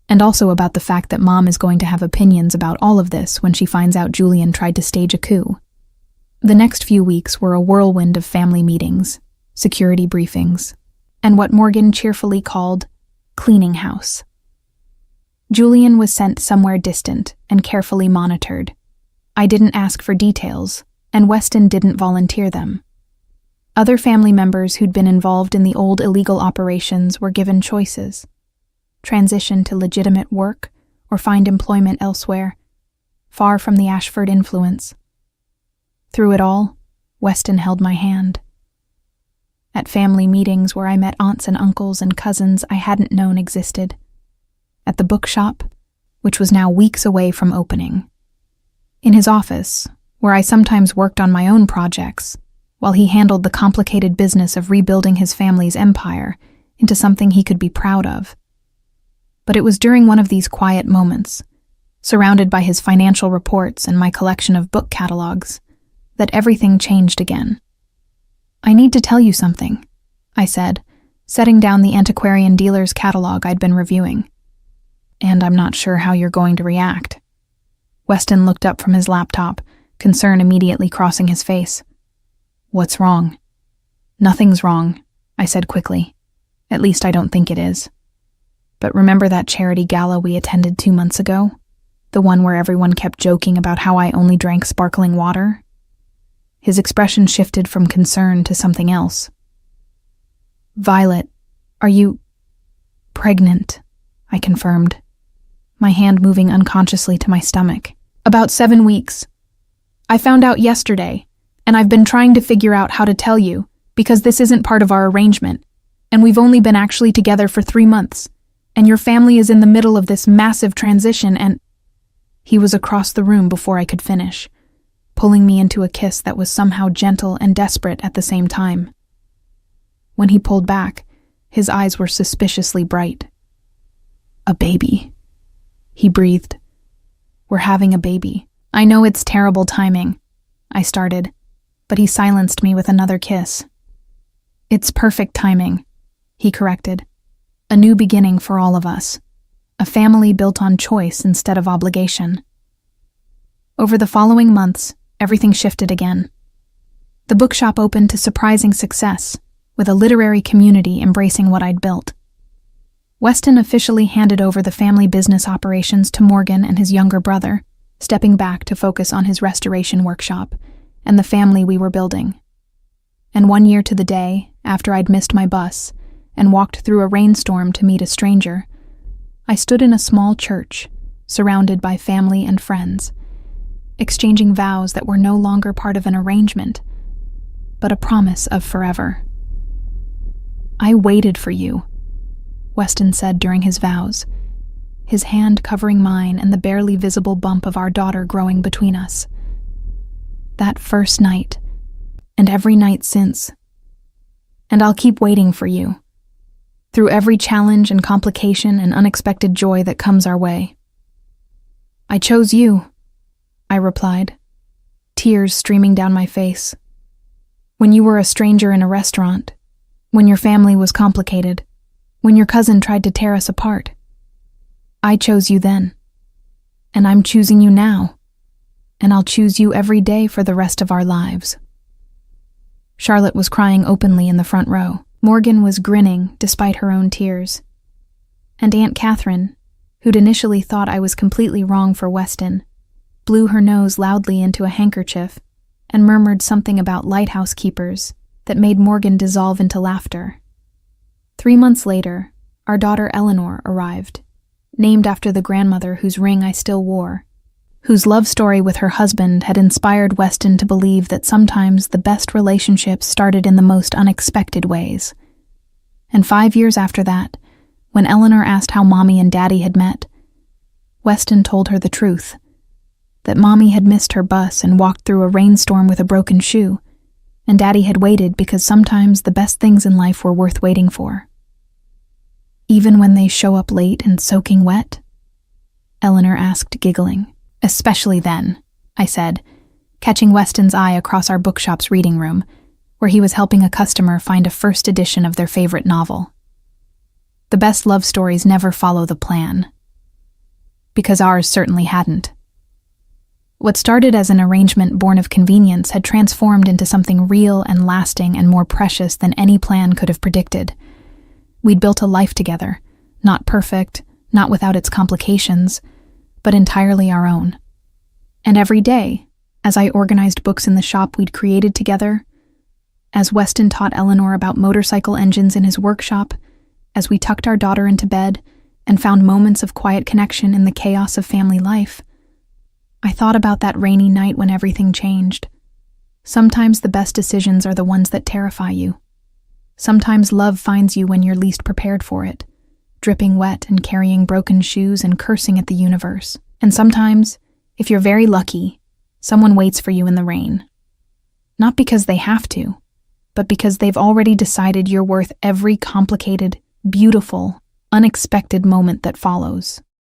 And also about the fact that Mom is going to have opinions about all of this when she finds out Julian tried to stage a coup. The next few weeks were a whirlwind of family meetings, security briefings, and what Morgan cheerfully called cleaning house. Julian was sent somewhere distant and carefully monitored. I didn't ask for details, and Weston didn't volunteer them. Other family members who'd been involved in the old illegal operations were given choices. Transition to legitimate work or find employment elsewhere, far from the Ashford influence. Through it all, Weston held my hand. At family meetings where I met aunts and uncles and cousins I hadn't known existed. At the bookshop, which was now weeks away from opening. In his office, where I sometimes worked on my own projects, while he handled the complicated business of rebuilding his family's empire into something he could be proud of. But it was during one of these quiet moments, surrounded by his financial reports and my collection of book catalogs, that everything changed again. I need to tell you something, I said, setting down the antiquarian dealer's catalog I'd been reviewing. And I'm not sure how you're going to react. Weston looked up from his laptop, concern immediately crossing his face. What's wrong? Nothing's wrong, I said quickly. At least I don't think it is. But remember that charity gala we attended 2 months ago? The one where everyone kept joking about how I only drank sparkling water? His expression shifted from concern to something else. Violet, are you pregnant? I confirmed. my hand moving unconsciously to my stomach. About 7 weeks. I found out yesterday, and I've been trying to figure out how to tell you, because this isn't part of our arrangement, and we've only been actually together for 3 months, and your family is in the middle of this massive transition, and... He was across the room before I could finish, pulling me into a kiss that was somehow gentle and desperate at the same time. When he pulled back, his eyes were suspiciously bright. "A baby," he breathed. "We're having a baby. I know it's terrible timing," I started, but he silenced me with another kiss. "It's perfect timing," he corrected. "A new beginning for all of us. A family built on choice instead of obligation." Over the following months, everything shifted again. The bookshop opened to surprising success, with a literary community embracing what I'd built. Weston officially handed over the family business operations to Morgan and his younger brother, stepping back to focus on his restoration workshop and the family we were building. And 1 year to the day, after I'd missed my bus and walked through a rainstorm to meet a stranger, I stood in a small church, surrounded by family and friends, exchanging vows that were no longer part of an arrangement, but a promise of forever. "I waited for you," Weston said during his vows, his hand covering mine and the barely visible bump of our daughter growing between us. "That first night, and every night since. And I'll keep waiting for you, through every challenge and complication and unexpected joy that comes our way." "I chose you," I replied, tears streaming down my face. "When you were a stranger in a restaurant, when your family was complicated, when your cousin tried to tear us apart. I chose you then, and I'm choosing you now, and I'll choose you every day for the rest of our lives." Charlotte was crying openly in the front row. Morgan was grinning despite her own tears. And Aunt Catherine, who'd initially thought I was completely wrong for Weston, blew her nose loudly into a handkerchief and murmured something about lighthouse keepers that made Morgan dissolve into laughter. 3 months later, our daughter Eleanor arrived, named after the grandmother whose ring I still wore, whose love story with her husband had inspired Weston to believe that sometimes the best relationships started in the most unexpected ways. And 5 years after that, when Eleanor asked how Mommy and Daddy had met, Weston told her the truth, that Mommy had missed her bus and walked through a rainstorm with a broken shoe, and Daddy had waited because sometimes the best things in life were worth waiting for. "Even when they show up late and soaking wet?" Eleanor asked, giggling. "Especially then," I said, catching Weston's eye across our bookshop's reading room, where he was helping a customer find a first edition of their favorite novel. "The best love stories never follow the plan." Because ours certainly hadn't. What started as an arrangement born of convenience had transformed into something real and lasting and more precious than any plan could have predicted. We'd built a life together, not perfect, not without its complications, but entirely our own. And every day, as I organized books in the shop we'd created together, as Weston taught Eleanor about motorcycle engines in his workshop, as we tucked our daughter into bed and found moments of quiet connection in the chaos of family life, I thought about that rainy night when everything changed. Sometimes the best decisions are the ones that terrify you. Sometimes love finds you when you're least prepared for it, dripping wet and carrying broken shoes and cursing at the universe. And sometimes, if you're very lucky, someone waits for you in the rain. Not because they have to, but because they've already decided you're worth every complicated, beautiful, unexpected moment that follows.